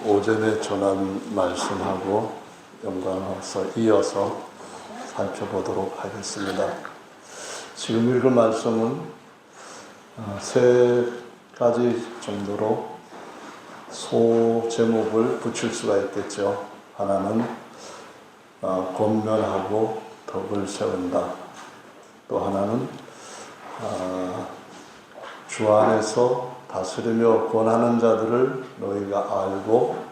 오전에 전한 말씀하고 연관해서 이어서 살펴보도록 하겠습니다. 지금 읽을 말씀은 세 가지 정도로 소제목을 붙일 수가 있겠죠. 하나는 권면하고 덕을 세운다. 또 하나는 주 안에서 다스리며 권하는 자들을 너희가 알고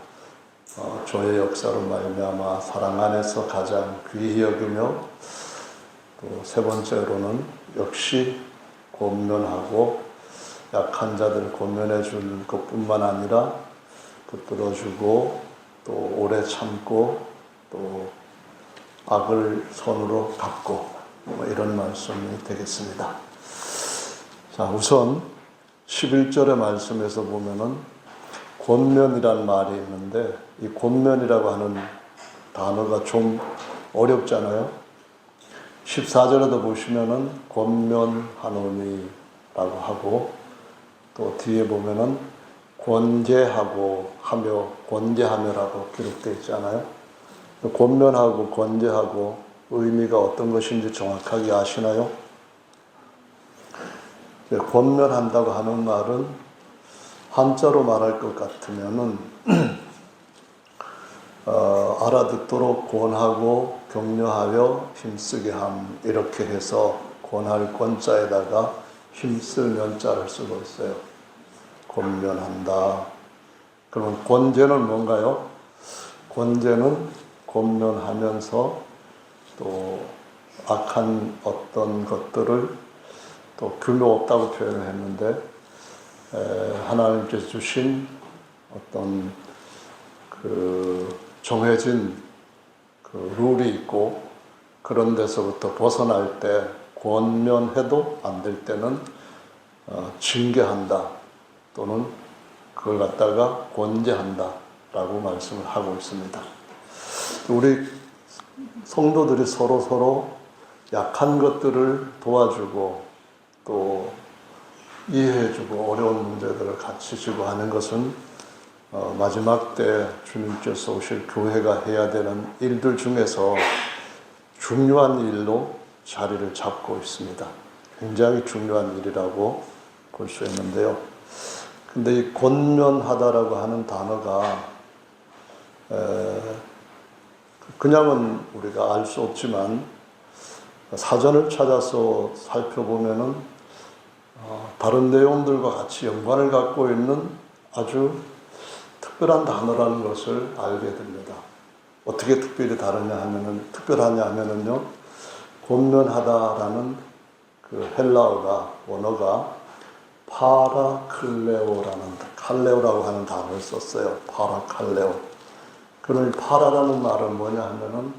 주의 역사로 말미암아 사랑 안에서 가장 귀히 여기며, 또 세 번째로는 역시 권면하고 약한 자들 권면해 줄 것뿐만 아니라 붙들어주고 또 오래 참고 또 악을 손으로 갚고 이런 말씀이 되겠습니다. 자, 우선 11절의 말씀에서 보면은 권면이란 말이 있는데, 이 권면이라고 하는 단어가 좀 어렵잖아요. 14절에도 보시면은 권면하노니라고 하고, 또 뒤에 보면은 권제하고 하며 권제하며라고 기록되어 있잖아요. 권면하고 권제하고 의미가 어떤 것인지 정확하게 아시나요? 권면한다고 하는 말은 한자로 말할 것 같으면은 알아듣도록 권하고 격려하여 힘쓰게 함, 이렇게 해서 권할 권자에다가 힘쓸 면자를 쓰고 있어요. 권면한다. 그러면 권제는 뭔가요? 권제는 권면하면서 또 악한 어떤 것들을 또 규모 없다고 표현을 했는데, 하나님께서 주신 어떤 정해진 룰이 있고, 그런 데서부터 벗어날 때 권면해도 안 될 때는 징계한다, 또는 그걸 갖다가 권제한다 라고 말씀을 하고 있습니다. 우리 성도들이 서로 약한 것들을 도와주고 또 이해해주고 어려운 문제들을 같이 지고 하는 것은 마지막 때 주님께서 오실 교회가 해야 되는 일들 중에서 중요한 일로 자리를 잡고 있습니다. 굉장히 중요한 일이라고 볼 수 있는데요. 근데 이 권면하다라고 하는 단어가 그냥은 우리가 알 수 없지만 사전을 찾아서 살펴보면은 다른 내용들과 같이 연관을 갖고 있는 아주 특별한 단어라는 것을 알게 됩니다. 어떻게 특별히 특별하냐 하면은요, 권면하다라는 헬라어가, 원어가 칼레오라고 하는 단어를 썼어요. 파라칼레오. 그럼 파라라는 말은 뭐냐 하면은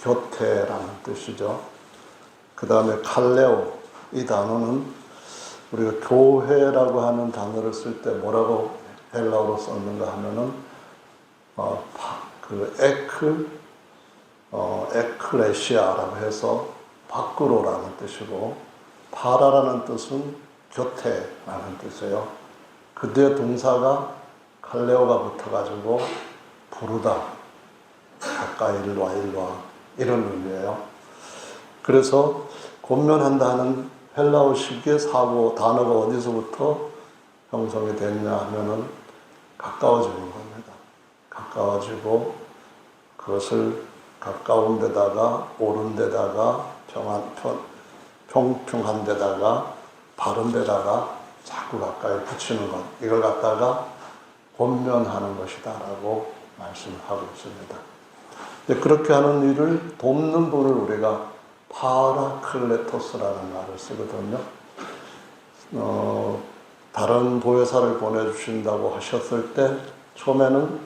곁에라는 뜻이죠. 그 다음에 칼레오, 이 단어는 우리가 교회라고 하는 단어를 쓸 때 뭐라고 헬라어로 썼는가 하면은 에클레시아라고 해서 밖으로라는 뜻이고, 파라라는 뜻은 곁에라는 뜻이에요. 그 뒤에 동사가 칼레오가 붙어가지고 부르다, 가까이 일로 와 이런 의미예요. 그래서 권면한다는 헬라어식의 사고 단어가 어디서부터 형성이 됐냐 하면은 가까워지는 겁니다. 가까워지고 그것을 가까운 데다가 옳은 데다가 평평한 데다가 바른 데다가 자꾸 가까이 붙이는 것, 이걸 갖다가 권면하는 것이다 라고 말씀하고 있습니다. 그렇게 하는 일을 돕는 분을 우리가 파라클레토스라는 말을 쓰거든요. 다른 보혜사를 보내주신다고 하셨을 때 처음에는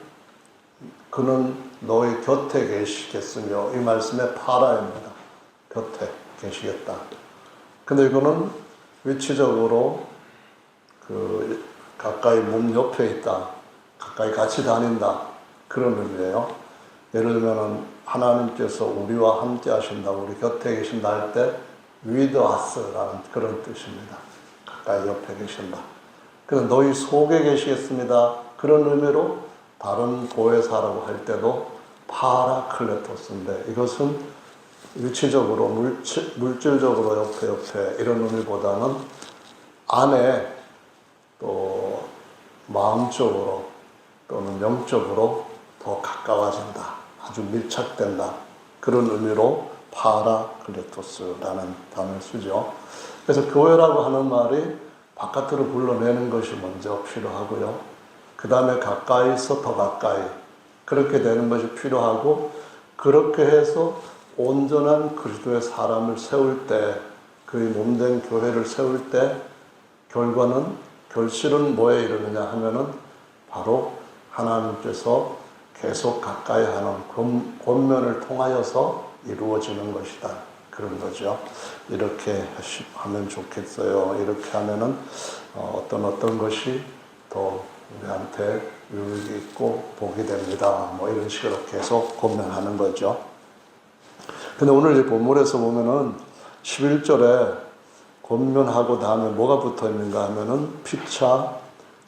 그는 너희 곁에 계시겠으며, 이 말씀에 파라입니다. 곁에 계시겠다. 근데 이거는 위치적으로 가까이 몸 옆에 있다, 가까이 같이 다닌다, 그런 의미예요. 예를 들면은 하나님께서 우리와 함께 하신다, 우리 곁에 계신다 할 때 with us라는 그런 뜻입니다. 가까이 옆에 계신다. 그래서 너희 속에 계시겠습니다, 그런 의미로 다른 보혜사라고 할 때도 파라클레토스인데 이것은 일치적으로 물질적으로 옆에 이런 의미보다는 안에 또 마음적으로 또는 영적으로 더 가까워진다. 아주 밀착된다. 그런 의미로 파라클레토스라는 단어를 쓰죠. 그래서 교회라고 하는 말이 바깥으로 불러내는 것이 먼저 필요하고요. 그 다음에 가까이서 더 가까이 그렇게 되는 것이 필요하고 그렇게 해서 온전한 그리스도의 사람을 세울 때 그의 몸된 교회를 세울 때 결실은 뭐에 이르느냐 하면은 바로 하나님께서 계속 가까이 하는 권면을 통하여서 이루어지는 것이다. 그런 거죠. 이렇게 하면 좋겠어요. 이렇게 하면은 어떤 것이 더 우리한테 유익이 있고 복이 됩니다. 뭐 이런 식으로 계속 권면하는 거죠. 근데 오늘 이 본문에서 보면은 11절에 권면하고 다음에 뭐가 붙어 있는가 하면은 피차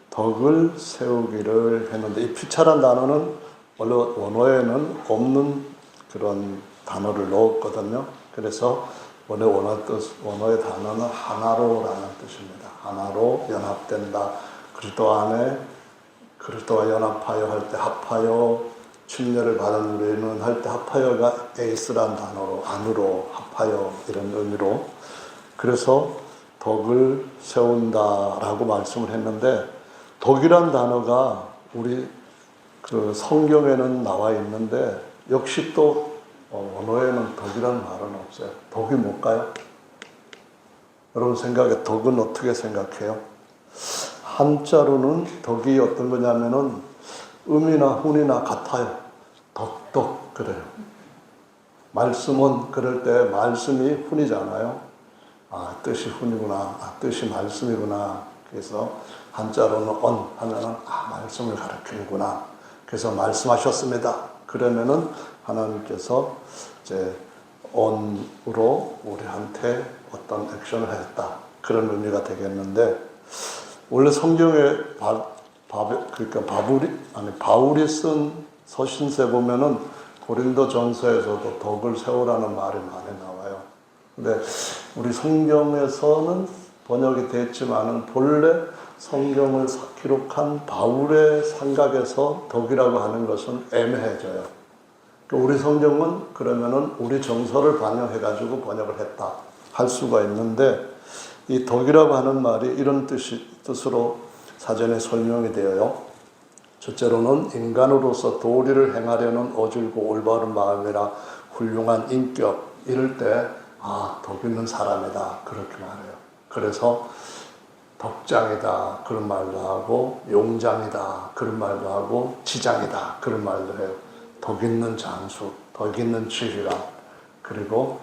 덕을 세우기를 했는데 이 피차란 단어는 원래 원어에는 없는 그런 단어를 넣었거든요. 그래서 원래 원어의 단어는 하나로라는 뜻입니다. 하나로 연합된다. 그리스도 안에 그리스도와 연합하여 할 때 합하여 침례를 받은 우리는 할 때 합하여가 에이스란 단어로 안으로 합하여 이런 의미로 그래서 덕을 세운다라고 말씀을 했는데 덕이란 단어가 우리 그 성경에는 나와 있는데 역시 또 원어에는 덕이라는 말은 없어요. 덕이 뭘까요? 여러분 생각에 덕은 어떻게 생각해요? 한자로는 덕이 어떤 거냐면은 음이나 훈이나 같아요. 덕 그래요. 말씀은 그럴 때 말씀이 훈이잖아요. 아 뜻이 훈이구나. 아 뜻이 말씀이구나. 그래서 한자로는 언 하면은 말씀을 가리키는구나. 그래서 말씀하셨습니다. 그러면은 하나님께서 이제 언으로 우리한테 어떤 액션을 했다. 그런 의미가 되겠는데 원래 성경에 바울이 쓴 서신서에 보면은 고린도전서에서도 덕을 세우라는 말이 많이 나와요. 근데 우리 성경에서는 번역이 됐지만은 본래 성경을 기록한 바울의 생각에서 덕이라고 하는 것은 애매해져요. 우리 성경은 그러면은 우리 정서를 반영해가지고 번역을 했다 할 수가 있는데 이 덕이라고 하는 말이 이런 뜻으로 사전에 설명이 되어요. 첫째로는 인간으로서 도리를 행하려는 어질고 올바른 마음이라 훌륭한 인격 이럴 때 덕 있는 사람이다 그렇게 말해요. 그래서 덕장이다 그런 말도 하고 용장이다 그런 말도 하고 지장이다 그런 말도 해요. 덕 있는 장수, 덕 있는 지휘관 그리고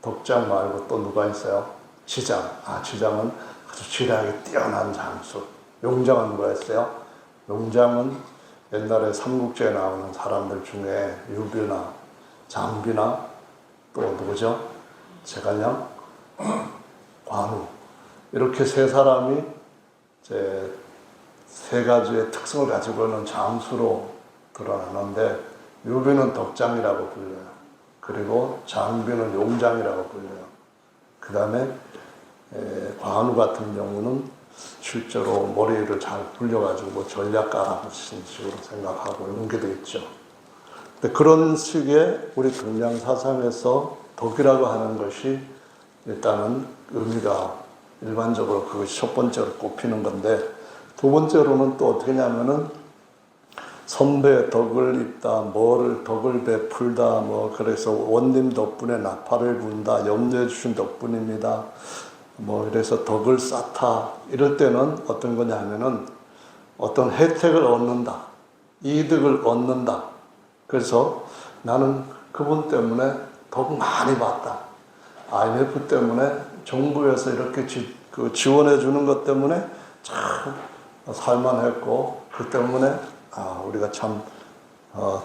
덕장 말고 또 누가 있어요? 지장. 지장은 아주 지략이 뛰어난 장수. 용장은 누가 있어요? 용장은 옛날에 삼국지에 나오는 사람들 중에 유비나 장비나 또 누구죠? 제갈량, 관우 이렇게 세 사람이 이제 세 가지의 특성을 가지고 있는 장수로 드러나는데 유비는 덕장이라고 불려요. 그리고 장비는 용장이라고 불려요. 그 다음에 관우 같은 경우는 실제로 머리를 잘 굴려가지고 뭐 전략가라는 식으로 생각하고 이런 게 있죠. 근데 그런 식의 우리 동양 사상에서 덕이라고 하는 것이 일단은 의미가 일반적으로 그것이 첫 번째로 꼽히는 건데 두 번째로는 또 어떻게 하냐면은 선배의 덕을 입다, 덕을 베풀다, 그래서 원님 덕분에 나팔을 분다, 염려해 주신 덕분입니다. 이래서 덕을 쌓다. 이럴 때는 어떤 거냐 하면은 어떤 혜택을 얻는다. 이득을 얻는다. 그래서 나는 그분 때문에 덕 많이 받다. IMF 때문에 정부에서 이렇게 지원해 주는 것 때문에 참 살만했고, 그 때문에 우리가 참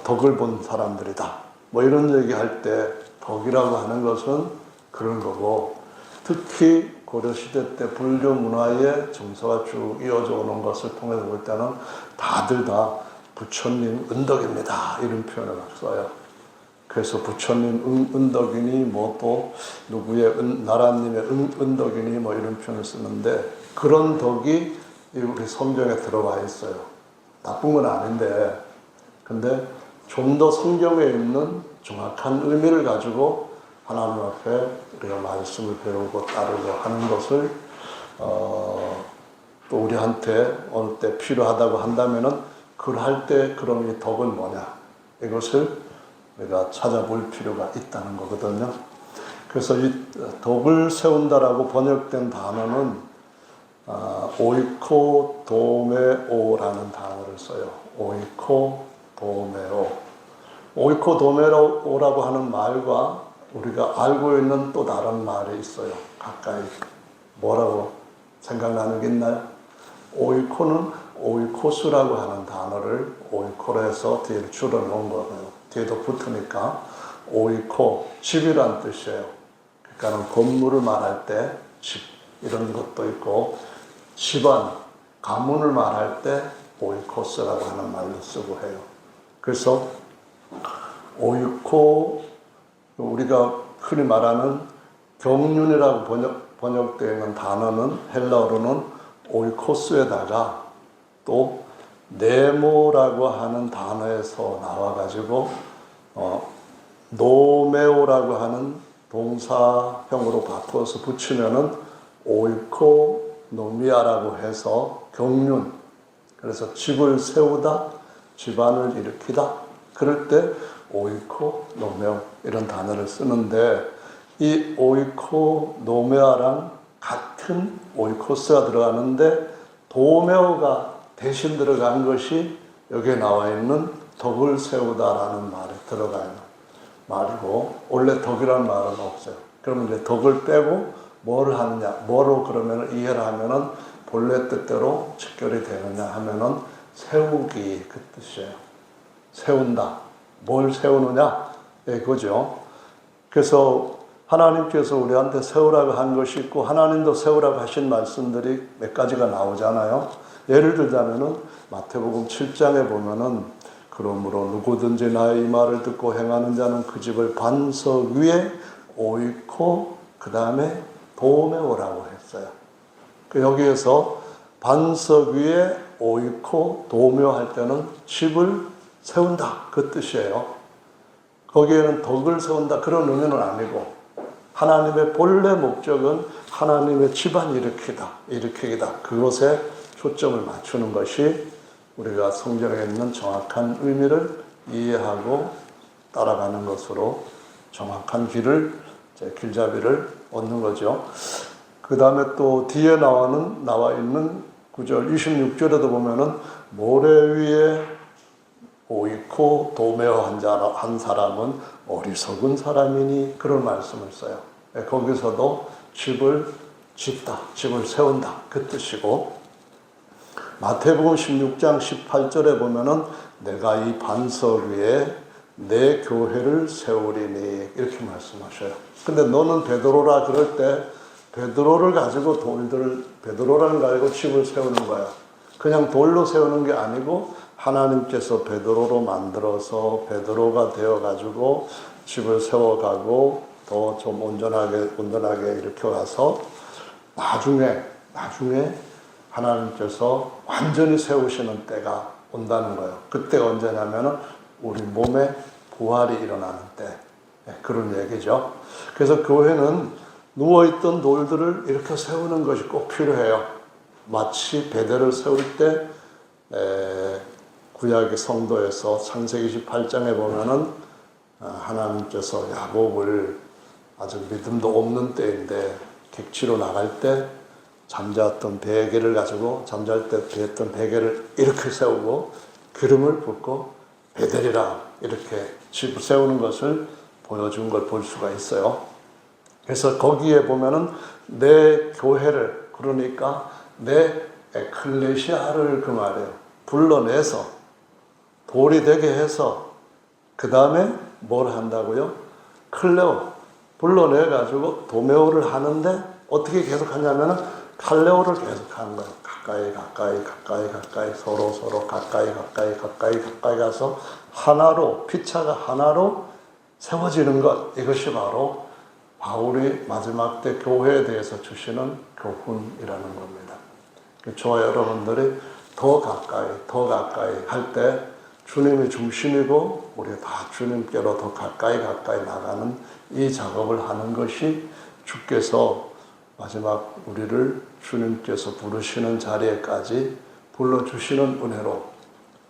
덕을 본 사람들이다. 이런 얘기할 때 덕이라고 하는 것은 그런 거고, 특히 고려시대 때 불교 문화의 정서가 쭉 이어져 오는 것을 통해서 볼 때는 다들 다 부처님 은덕입니다. 이런 표현을 막 써요. 그래서 부처님 은덕이니 뭐 또 누구의 나라님의 은덕이니 뭐 이런 표현을 쓰는데 그런 덕이 우리 성경에 들어와 있어요. 나쁜 건 아닌데 근데 좀 더 성경에 있는 정확한 의미를 가지고 하나님 앞에 우리가 말씀을 배우고 따르고 하는 것을 또 우리한테 어느 때 필요하다고 한다면은 그할 때 그럼 이 덕은 뭐냐 이것을 우리가 찾아볼 필요가 있다는 거거든요. 그래서 이 덕을 세운다라고 번역된 단어는 오이코 도메오라는 단어를 써요. 오이코 도메오. 오이코 도메오라고 하는 말과 우리가 알고 있는 또 다른 말이 있어요. 가까이. 뭐라고 생각나는 게 있나요? 오이코는 오이코스라고 하는 단어를 오이코로 해서 뒤에 줄여 놓은 거예요. 뒤에도 붙으니까 오이코, 집이란 뜻이에요. 그러니까 건물을 말할 때 집, 이런 것도 있고 집안, 가문을 말할 때 오이코스라고 하는 말로 쓰고 해요. 그래서 오이코, 우리가 흔히 말하는 경륜이라고 번역되어 있는 단어는 헬라어로는 오이코스에다가 또 네모라고 하는 단어에서 나와가지고 노메오라고 하는 동사형으로 바꿔서 붙이면은 오이코노미아라고 해서 경륜, 그래서 집을 세우다, 집안을 일으키다, 그럴 때 오이코노메오 이런 단어를 쓰는데 이 오이코노메아랑 같은 오이코스가 들어가는데 도메오가 대신 들어간 것이 여기에 나와 있는 덕을 세우다라는 말에 들어가는 말이고 원래 덕이라는 말은 없어요. 그러면 이제 덕을 빼고 뭘 하느냐, 뭐로 그러면 이해를 하면은 본래 뜻대로 직결이 되느냐 하면은 세우기 그 뜻이에요. 세운다. 뭘 세우느냐? 네, 그거죠. 그래서 하나님께서 우리한테 세우라고 한 것이 있고 하나님도 세우라고 하신 말씀들이 몇 가지가 나오잖아요. 예를 들자면은 마태복음 7장에 보면은 그러므로 누구든지 나의 이 말을 듣고 행하는 자는 그 집을 반석 위에 오이코 그 다음에 도메오라고 했어요. 여기에서 반석 위에 오이코 도메오 할 때는 집을 세운다 그 뜻이에요. 거기에는 덕을 세운다 그런 의미는 아니고 하나님의 본래 목적은 하나님의 집안 일으키기다. 그것에 초점을 맞추는 것이 우리가 성경에 있는 정확한 의미를 이해하고 따라가는 것으로 정확한 길잡이를 얻는 거죠. 그 다음에 또 뒤에 나와 있는 9절, 26절에도 보면은 모래 위에 오이코 도메오 한 사람은 어리석은 사람이니 그런 말씀을 써요. 거기서도 집을 짓다, 집을 세운다 그 뜻이고 마태복음 16장 18절에 보면은 내가 이 반석 위에 내 교회를 세우리니 이렇게 말씀하셔요. 근데 너는 베드로라 그럴 때 베드로를 가지고 베드로를 가지고 집을 세우는 거야. 그냥 돌로 세우는 게 아니고 하나님께서 베드로로 만들어서 베드로가 되어가지고 집을 세워가고 더 좀 온전하게 이렇게 와서 나중에 하나님께서 완전히 세우시는 때가 온다는 거예요. 그때가 언제냐면은 우리 몸에 부활이 일어나는 때. 그런 얘기죠. 그래서 교회는 누워있던 돌들을 이렇게 세우는 것이 꼭 필요해요. 마치 베델을 세울 때 구약의 성도에서 창세기 28장에 보면은 하나님께서 야곱을 아주 믿음도 없는 때인데 객지로 나갈 때 잠자던 베개를 가지고 잠잘 때 베었던 베개를 이렇게 세우고 기름을 붓고 베델이라 이렇게 집을 세우는 것을 보여준 걸 볼 수가 있어요. 그래서 거기에 보면은 내 교회를 그러니까 내 에클레시아를 그 말이에요. 불러내서 돌이 되게 해서 그 다음에 뭘 한다고요? 클레오 불러내가지고 도메오를 하는데 어떻게 계속 하냐면은 칼레오를 계속하는 거예요. 가까이 가까이 가까이 가까이 서로 가까이 가까이 가까이 가까이 가서 하나로 피차가 하나로 세워지는 것, 이것이 바로 바울이 마지막 때 교회에 대해서 주시는 교훈이라는 겁니다. 저와 여러분들이 더 가까이 할 때 주님이 중심이고 우리 다 주님께로 더 가까이 나가는 이 작업을 하는 것이 주께서 마지막 우리를 주님께서 부르시는 자리에까지 불러주시는 은혜로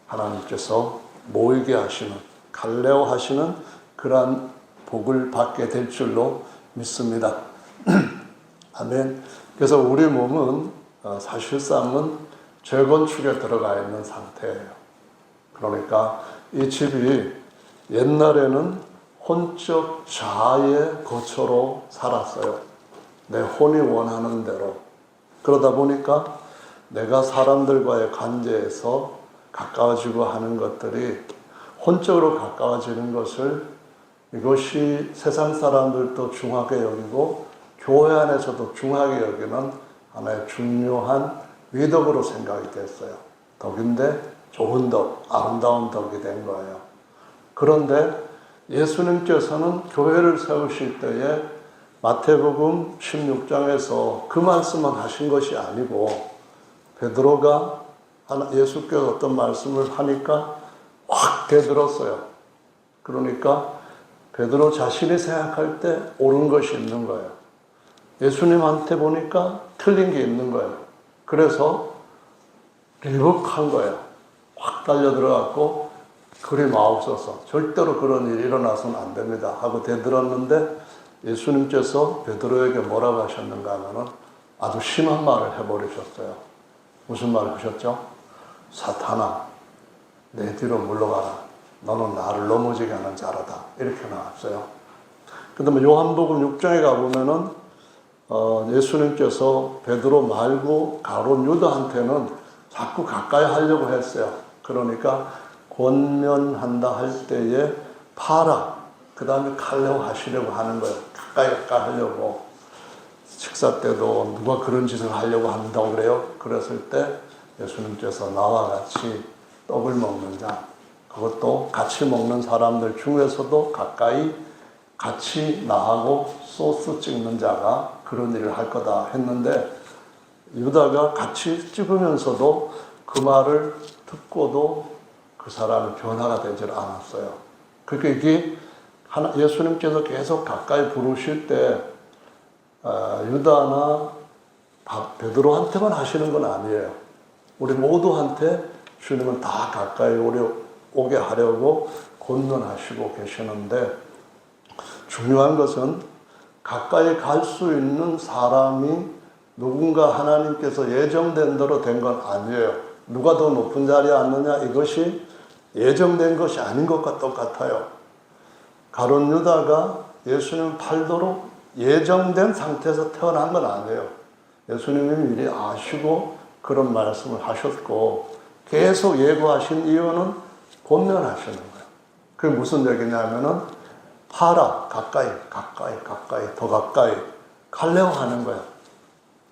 하나님께서 모이게 하시는, 갈레오 하시는 그러한 복을 받게 될 줄로 믿습니다. 아멘. 그래서 우리 몸은 사실상은 재건축에 들어가 있는 상태예요. 그러니까 이 집이 옛날에는 혼적 자아의 거처로 살았어요. 내 혼이 원하는 대로. 그러다 보니까 내가 사람들과의 관계에서 가까워지고 하는 것들이 혼적으로 가까워지는 것을 이것이 세상 사람들도 중하게 여기고 교회 안에서도 중하게 여기는 하나의 중요한 미덕으로 생각이 됐어요. 덕인데 좋은 덕, 아름다운 덕이 된 거예요. 그런데 예수님께서는 교회를 세우실 때에 마태복음 16장에서 그 말씀만 하신 것이 아니고 베드로가 예수께서 어떤 말씀을 하니까 확 대들었어요. 그러니까 베드로 자신이 생각할 때 옳은 것이 있는 거예요. 예수님한테 보니까 틀린 게 있는 거예요. 그래서 리복한 거예요. 확 달려 들어갔고 그리 마옵소서, 절대로 그런 일이 일어나서는 안 됩니다 하고 대들었는데 예수님께서 베드로에게 뭐라고 하셨는가 하면은 아주 심한 말을 해버리셨어요. 무슨 말을 하셨죠? 사탄아, 내 뒤로 물러가라. 너는 나를 넘어지게 하는 자라다. 이렇게 나왔어요. 그 다음에 요한복음 6장에 가보면은 예수님께서 베드로 말고 가룟 유다한테는 자꾸 가까이 하려고 했어요. 그러니까 권면한다 할 때에 파라, 그 다음에 칼레오 하시려고 하는 거예요. 가까이 하려고. 식사 때도 누가 그런 짓을 하려고 한다고 그래요? 그랬을 때 예수님께서 나와 같이 떡을 먹는 자, 그것도 같이 먹는 사람들 중에서도 가까이 같이 나하고 소스 찍는 자가 그런 일을 할 거다 했는데 유다가 같이 찍으면서도 그 말을 듣고도 그 사람이 변화가 되질 않았어요. 그러니까 이게 예수님께서 계속 가까이 부르실 때 유다나 베드로한테만 하시는 건 아니에요. 우리 모두한테 주님은 다 가까이 오게 하려고 권면하시고 계시는데 중요한 것은 가까이 갈 수 있는 사람이 누군가 하나님께서 예정된 대로 된 건 아니에요. 누가 더 높은 자리에 앉느냐, 이것이 예정된 것이 아닌 것과 똑같아요. 가룟 유다가 예수님 팔도록 예정된 상태에서 태어난 건 아니에요. 예수님이 미리 아시고 그런 말씀을 하셨고 계속 예고하신 이유는 권면하시는 거예요. 그게 무슨 얘기냐면은 파라, 가까이, 더 가까이 갈래오 하는 거예요.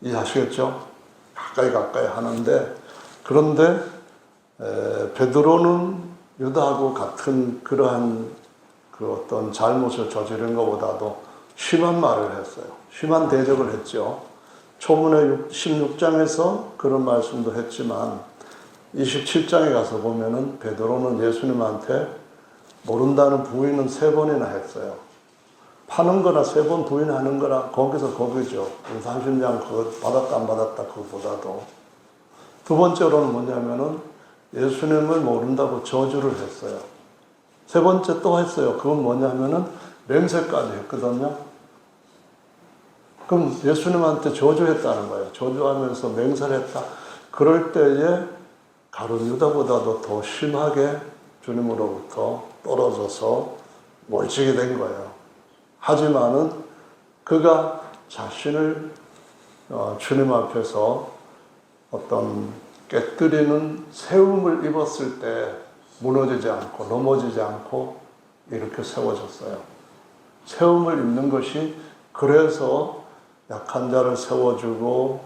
이해하시겠죠? 가까이 하는데, 그런데 베드로는 유다하고 같은 그러한 그 어떤 잘못을 저지른 것보다도 심한 말을 했어요. 심한 대적을 했죠. 초문의 16장에서 그런 말씀도 했지만 27장에 가서 보면은 베드로는 예수님한테 모른다는 부인은 3번이나 했어요. 파는 거나 3번 부인하는 거나 거기서 거기죠. 상심장 그거 받았다 안 받았다 그거보다도. 두 번째로는 뭐냐면은 예수님을 모른다고 저주를 했어요. 3번째 또 했어요. 그건 뭐냐면은 맹세까지 했거든요. 그럼 예수님한테 저주했다는 거예요. 저주하면서 맹세를 했다. 그럴 때에 가룟 유다보다도 더 심하게 주님으로부터 떨어져서 멀찍이 된 거예요. 하지만은 그가 자신을 주님 앞에서 어떤 깨뜨리는 세움을 입었을 때 무너지지 않고 넘어지지 않고 이렇게 세워졌어요. 세움을 입는 것이 그래서 약한 자를 세워주고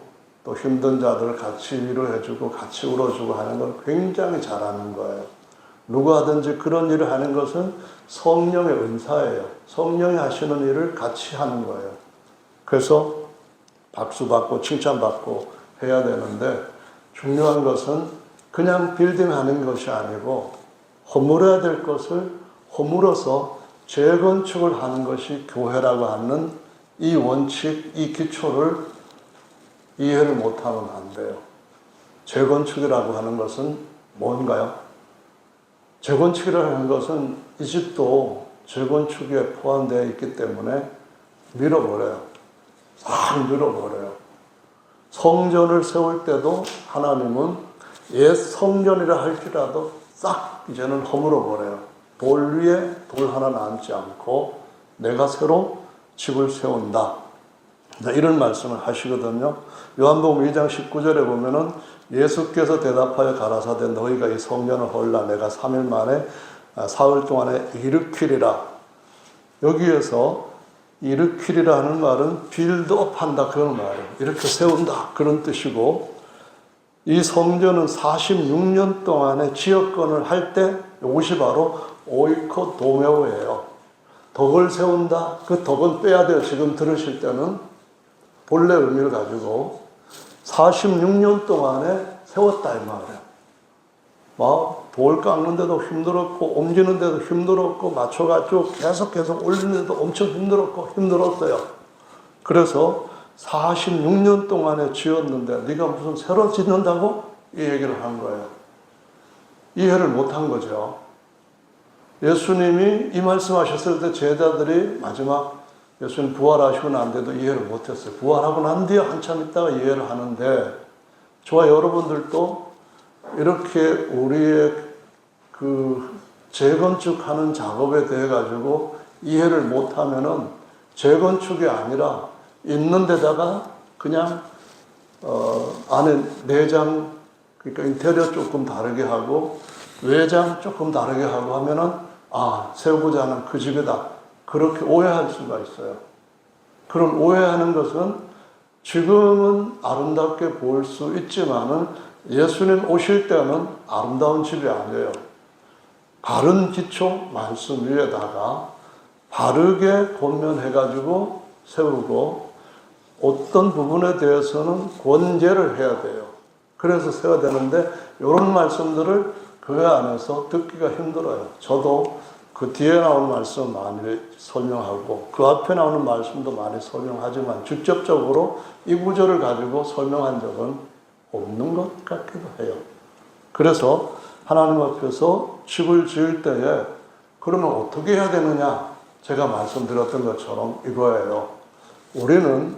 또 힘든 자들을 같이 위로해주고 같이 울어주고 하는 걸 굉장히 잘하는 거예요. 누구하든지 그런 일을 하는 것은 성령의 은사예요. 성령이 하시는 일을 같이 하는 거예요. 그래서 박수받고 칭찬받고 해야 되는데 중요한 것은 그냥 빌딩하는 것이 아니고 허물어야 될 것을 허물어서 재건축을 하는 것이 교회라고 하는 이 원칙, 이 기초를 이해를 못하면 안 돼요. 재건축이라고 하는 것은 뭔가요? 재건축이라고 하는 것은 이 집도 재건축에 포함되어 있기 때문에 밀어버려요. 싹 밀어버려요. 성전을 세울 때도 하나님은 옛 성전이라 할지라도 싹 이제는 허물어버려요. 돌 위에 돌 하나 남지 않고 내가 새로 집을 세운다. 이런 말씀을 하시거든요. 요한복음 2장 19절에 보면은 예수께서 대답하여 가라사대 너희가 이 성전을 헐라 내가 3일 만에 사흘 동안에 일으키리라. 여기에서 일으키리라 하는 말은 빌드업 한다 그런 말이에요. 이렇게 세운다 그런 뜻이고 이 성전은 46년 동안에 지역권을 할 때 이것이 바로 오이코 도메오예요. 덕을 세운다. 그 덕은 빼야 돼요. 지금 들으실 때는 본래 의미를 가지고 46년 동안에 세웠다 이 말이에요. 막 돌 깎는데도 힘들었고 옮기는데도 힘들었고 맞춰가지고 계속 올리는데도 엄청 힘들었어요. 그래서 46년 동안에 지었는데 네가 무슨 새로 짓는다고? 이 얘기를 한 거예요. 이해를 못한 거죠. 예수님이 이 말씀하셨을 때 제자들이 마지막 예수님 부활하시고 난 데도 이해를 못했어요. 부활하고 난 뒤에 한참 있다가 이해를 하는데 저와 여러분들도 이렇게 우리의 그 재건축하는 작업에 대해 가지고 이해를 못하면은 재건축이 아니라 있는 데다가 그냥 안에 내장 그러니까 인테리어 조금 다르게 하고 외장 조금 다르게 하고 하면은 세우고자 하는 그 집이다. 그렇게 오해할 수가 있어요. 그런 오해하는 것은 지금은 아름답게 보일 수 있지만은 예수님 오실 때는 아름다운 집이 아니에요. 바른 기초 말씀 위에다가 바르게 권면해가지고 세우고 어떤 부분에 대해서는 권제를 해야 돼요. 그래서 세워야 되는데 이런 말씀들을 교회 안에서 듣기가 힘들어요. 저도 그 뒤에 나오는 말씀 많이 설명하고 그 앞에 나오는 말씀도 많이 설명하지만 직접적으로 이 구절을 가지고 설명한 적은 없는 것 같기도 해요. 그래서 하나님 앞에서 집을 지을 때에 그러면 어떻게 해야 되느냐? 제가 말씀드렸던 것처럼 이거예요. 우리는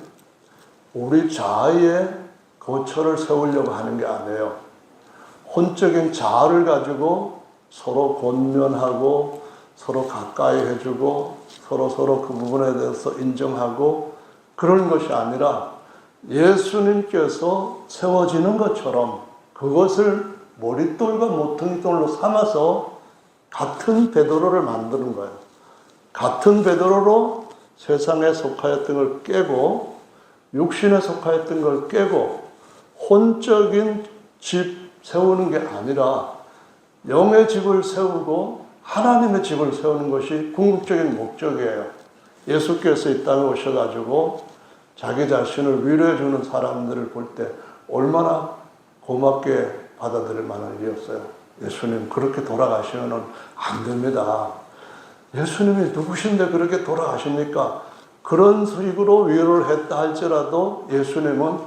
우리 자아의 거처를 세우려고 하는 게 아니에요. 혼적인 자아를 가지고 서로 권면하고 서로 가까이 해주고 서로 그 부분에 대해서 인정하고 그런 것이 아니라 예수님께서 세워지는 것처럼 그것을 머릿돌과 모퉁이돌로 삼아서 같은 베드로를 만드는 거예요. 같은 베드로로 세상에 속하였던 걸 깨고 육신에 속하였던 걸 깨고 혼적인 집 세우는 게 아니라 영의 집을 세우고 하나님의 집을 세우는 것이 궁극적인 목적이에요. 예수께서 이 땅에 오셔가지고 자기 자신을 위로해주는 사람들을 볼 때 얼마나 고맙게 받아들일 만한 일이었어요. 예수님 그렇게 돌아가시면 안 됩니다. 예수님이 누구신데 그렇게 돌아가십니까? 그런 식으로 위로를 했다 할지라도 예수님은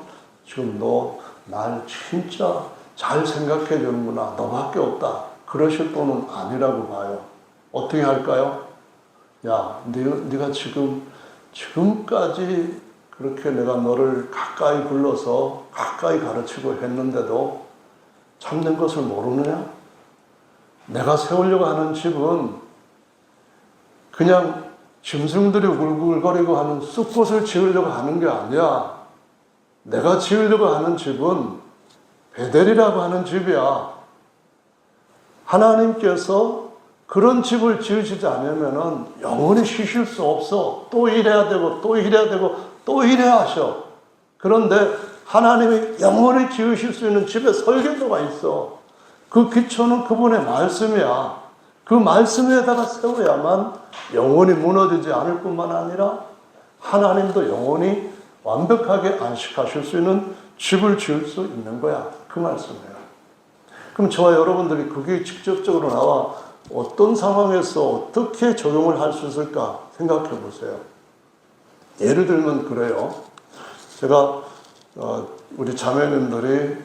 지금 너 날 진짜 잘 생각해 주는구나. 너밖에 없다. 그러실 분은 아니라고 봐요. 어떻게 할까요? 야, 네가 지금까지 그렇게 내가 너를 가까이 불러서 가까이 가르치고 했는데도 참는 것을 모르느냐? 내가 세우려고 하는 집은 그냥 짐승들이 울글거리고 하는 숲곳을 지으려고 하는 게 아니야. 내가 지으려고 하는 집은 베델이라고 하는 집이야. 하나님께서 그런 집을 지으시지 않으면 영원히 쉬실 수 없어. 또 일해야 되고 또 일해야 되고 또 일해야 하셔. 그런데 하나님이 영원히 지으실 수 있는 집에 설계도가 있어. 그 기초는 그분의 말씀이야. 그 말씀에다가 세워야만 영원히 무너지지 않을 뿐만 아니라 하나님도 영원히 완벽하게 안식하실 수 있는 집을 지을 수 있는 거야. 그 말씀이에요. 그럼 저와 여러분들이 그게 직접적으로 나와 어떤 상황에서 어떻게 적용을 할 수 있을까 생각해 보세요. 예를 들면 그래요. 제가 우리 자매님들이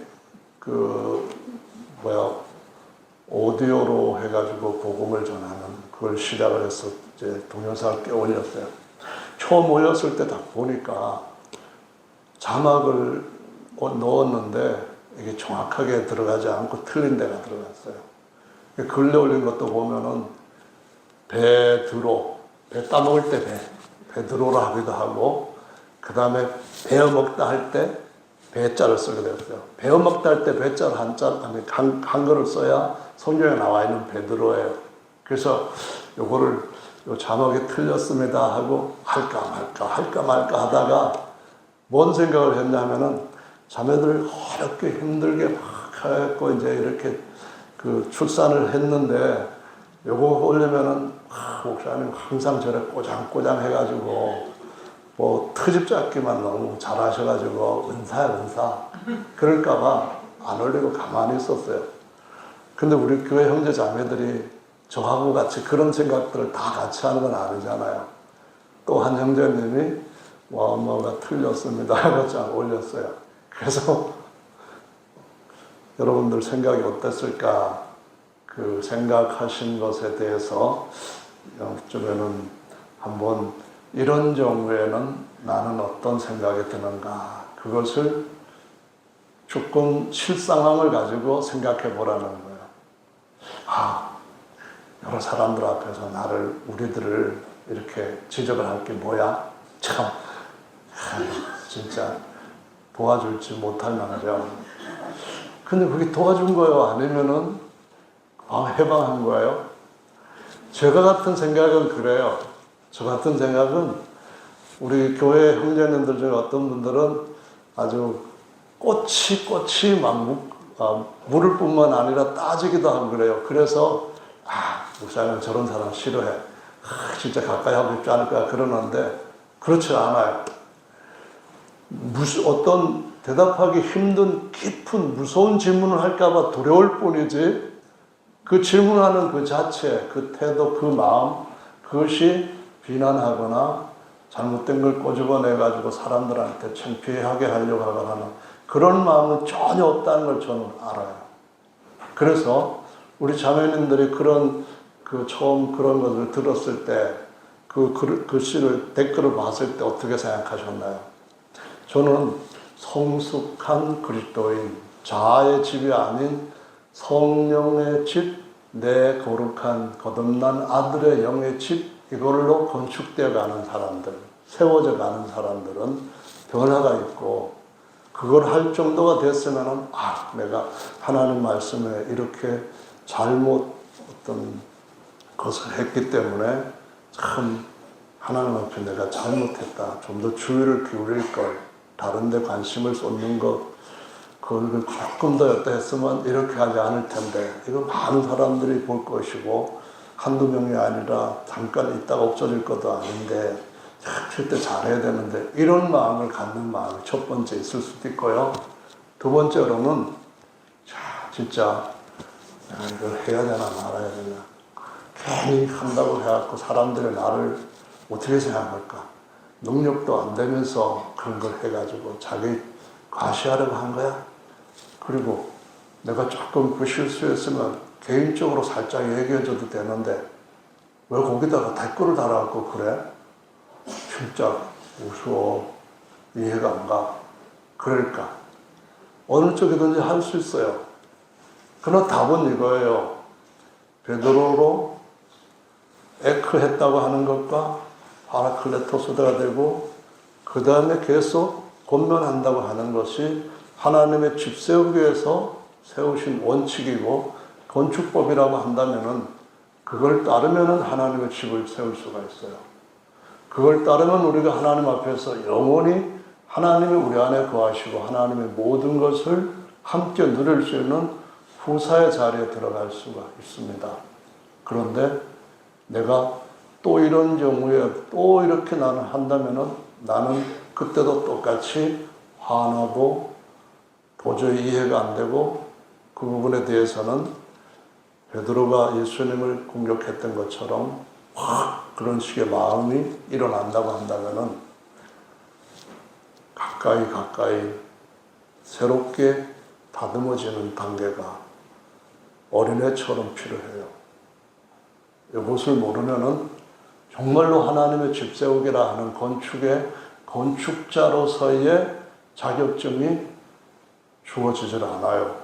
오디오로 해가지고 복음을 전하는 그걸 시작을 해서 이제 동영상을 꽤 올렸어요. 처음 올렸을 때 딱 보니까 자막을 넣었는데 이게 정확하게 들어가지 않고 틀린 데가 들어갔어요. 근래 올린 것도 보면은 배 따먹을 때 배 들어라 하기도 하고, 그 다음에 베어 먹다 할 때 배자를 쓰게 됐어요. 베어 먹다 할 때 배자를 한글을 써야 성경에 나와 있는 베드로예요. 그래서 요거를 요 자막이 틀렸습니다 하고 할까 말까 하다가 뭔 생각을 했냐면은 자매들 어렵게 힘들게 막 해갖고 이제 이렇게 출산을 했는데 요거 올리면은 목사님 항상 저래 꼬장꼬장 해가지고 뭐 트집 잡기만 너무 잘하셔가지고 은사 그럴까봐 안 올리고 가만히 있었어요. 근데 우리 교회 형제 자매들이 저하고 같이 그런 생각들을 다 같이 하는 건 아니잖아요. 또 한 형제님이 뭐가 틀렸습니다 하고 쫙 올렸어요. 그래서 여러분들 생각이 어땠을까? 그 생각하신 것에 대해서 좀에는 한번 이런 경우에는 나는 어떤 생각이 드는가? 그것을 조금 실상함을 가지고 생각해 보라는 거예요. 여러 사람들 앞에서 우리들을 이렇게 지적을 할 게 뭐야? 참, 진짜 도와줄지 못할 망정. 근데 그게 도와준 거예요? 아니면은, 해방한 거예요? 제가 같은 생각은 그래요. 저 같은 생각은 우리 교회 형제님들 중에 어떤 분들은 아주 꼬치 물을 뿐만 아니라 따지기도 하고 그래요. 그래서 목사님 저런 사람 싫어해. 진짜 가까이 하고 싶지 않을 거야 그러는데 그렇지 않아요. 어떤 대답하기 힘든 깊은 무서운 질문을 할까봐 두려울 뿐이지 그 질문하는 그 자체, 그 태도, 그 마음, 그것이 비난하거나 잘못된 걸 꼬집어내가지고 사람들한테 창피하게 하려고 하거나 그런 마음은 전혀 없다는 걸 저는 알아요. 그래서 우리 자매님들이 처음 그런 것을 들었을 때 그 글씨를, 댓글을 봤을 때 어떻게 생각하셨나요? 저는 성숙한 그리스도인, 자아의 집이 아닌 성령의 집, 내 거룩한 거듭난 아들의 영의 집, 이걸로 건축되어 가는 사람들, 세워져 가는 사람들은 변화가 있고, 그걸 할 정도가 됐으면은, 내가 하나님 말씀에 이렇게 잘못 어떤 것을 했기 때문에 참 하나님 앞에 내가 잘못했다. 좀 더 주의를 기울일 걸, 다른 데 관심을 쏟는 것, 그걸 조금 더 였다 했으면 이렇게 하지 않을 텐데, 이거 많은 사람들이 볼 것이고, 한두 명이 아니라 잠깐 있다가 없어질 것도 아닌데, 절대 잘해야 되는데, 이런 마음을 갖는 마음이 첫 번째 있을 수도 있고요. 두 번째로는, 진짜, 이걸 해야 되나 말아야 되나. 괜히 한다고 해갖고 사람들이 나를 어떻게 생각할까. 능력도 안 되면서 그런 걸 해가지고 자기 과시하려고 한 거야. 그리고 내가 조금 그 실수했으면 개인적으로 살짝 얘기해줘도 되는데 왜 거기다가 댓글을 달아갖고 그래? 진짜 우스워. 이해가 안 가. 그럴까? 어느 쪽이든지 할 수 있어요. 그러나 답은 이거예요. 베드로로 에크했다고 하는 것과 파라클레토스가 되고 그 다음에 계속 권면한다고 하는 것이 하나님의 집 세우기 위해서 세우신 원칙이고 건축법이라고 한다면은 그걸 따르면은 하나님의 집을 세울 수가 있어요. 그걸 따르면 우리가 하나님 앞에서 영원히 하나님이 우리 안에 거하시고 하나님의 모든 것을 함께 누릴 수 있는 후사의 자리에 들어갈 수가 있습니다. 그런데 내가 또 이런 경우에 또 이렇게 나는 한다면은 나는 그때도 똑같이 화나고 도저히 이해가 안 되고 그 부분에 대해서는 베드로가 예수님을 공격했던 것처럼 확 그런 식의 마음이 일어난다고 한다면은 가까이 새롭게 다듬어지는 단계가 어린애처럼 필요해요. 이것을 모르면은 정말로 하나님의 집 세우기라 하는 건축의 건축자로서의 자격증이 주어지질 않아요.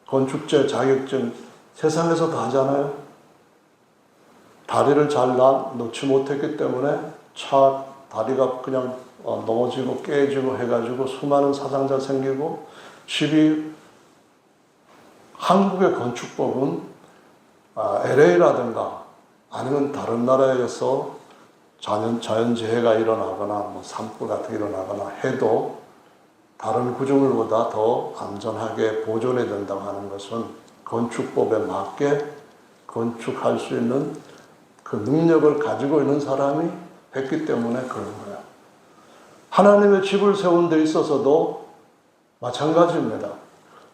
건축자 자격증 세상에서도 하잖아요. 다리를 잘 놓지 못했기 때문에 다리가 그냥 넘어지고 깨지고 해가지고 수많은 사상자 생기고 집이 한국의 건축법은 LA라든가 아니면 다른 나라에서 자연재해가 일어나거나 뭐 산불 같은 게 일어나거나 해도 다른 구조물보다 더 안전하게 보존해야 된다고 하는 것은 건축법에 맞게 건축할 수 있는 그 능력을 가지고 있는 사람이 했기 때문에 그런 거예요. 하나님의 집을 세운 데 있어서도 마찬가지입니다.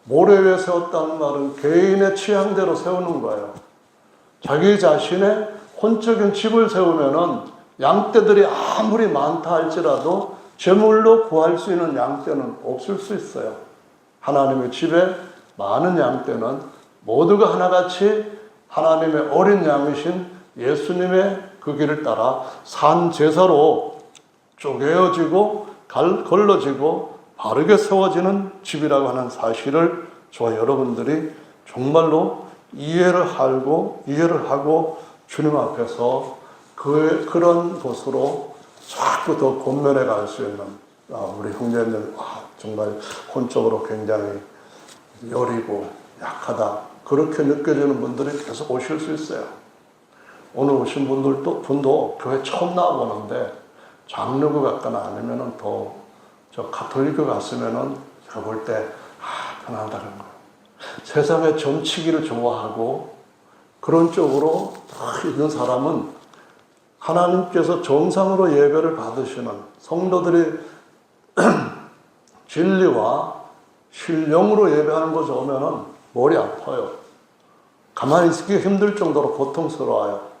모래 위에 세웠다는 말은 개인의 취향대로 세우는 거예요. 자기 자신의 혼적인 집을 세우면은 양떼들이 아무리 많다 할지라도 제물로 구할 수 있는 양떼는 없을 수 있어요. 하나님의 집에 많은 양떼는 모두가 하나같이 하나님의 어린 양이신 예수님의 그 길을 따라 산 제사로 쪼개어지고 걸러지고 바르게 세워지는 집이라고 하는 사실을 저와 여러분들이 정말로 이해를 하고 주님 앞에서 그런 곳으로 자꾸 더 권면해 갈 수 있는 우리 형제들 정말 혼적으로 굉장히 여리고 약하다 그렇게 느껴지는 분들이 계속 오실 수 있어요. 오늘 오신 분도 교회 처음 나와보는데 장로교 같거나 아니면은 저 가톨릭교 갔으면은 제가 볼 때 편하다는 거예요. 세상에 점치기를 좋아하고 그런 쪽으로 있는 사람은 하나님께서 정상으로 예배를 받으시는 성도들이 진리와 신령으로 예배하는 곳에 오면은 머리 아파요. 가만히 있기 힘들 정도로 고통스러워요.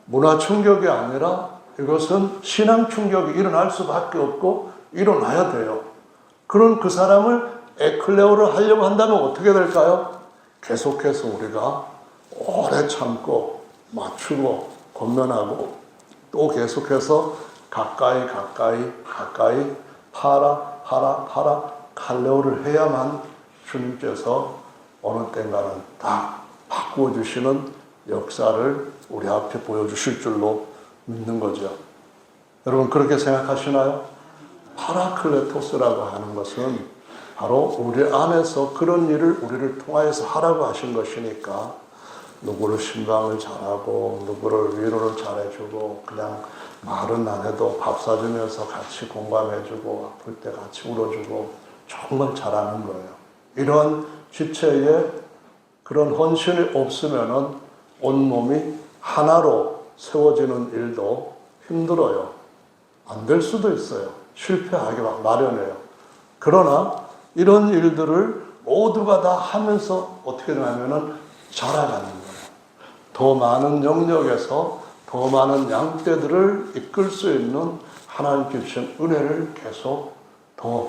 문화 충격이 아니라 이것은 신앙 충격이 일어날 수밖에 없고 일어나야 돼요. 그런 그 사람을 에클레오를 하려고 한다면 어떻게 될까요? 계속해서 우리가 오래 참고 맞추고 권면하고 또 계속해서 가까이 파라 칼레오를 해야만 주님께서 어느 때인가는 딱 바꾸어 주시는 역사를 우리 앞에 보여주실 줄로 믿는 거죠. 여러분 그렇게 생각하시나요? 파라클레토스라고 하는 것은 바로 우리 안에서 그런 일을 우리를 통하여서 하라고 하신 것이니까 누구를 신방을 잘하고 누구를 위로를 잘해주고 그냥 말은 안 해도 밥 사주면서 같이 공감해주고 아플 때 같이 울어주고 정말 잘하는 거예요. 이런 지체에 그런 헌신이 없으면은 온몸이 하나로 세워지는 일도 힘들어요. 안 될 수도 있어요. 실패하기 마련해요. 그러나 이런 일들을 모두가 다 하면서 어떻게 되냐면은 자라가는 거예요. 더 많은 영역에서 더 많은 양떼들을 이끌 수 있는 하나님께 주신 은혜를 계속 더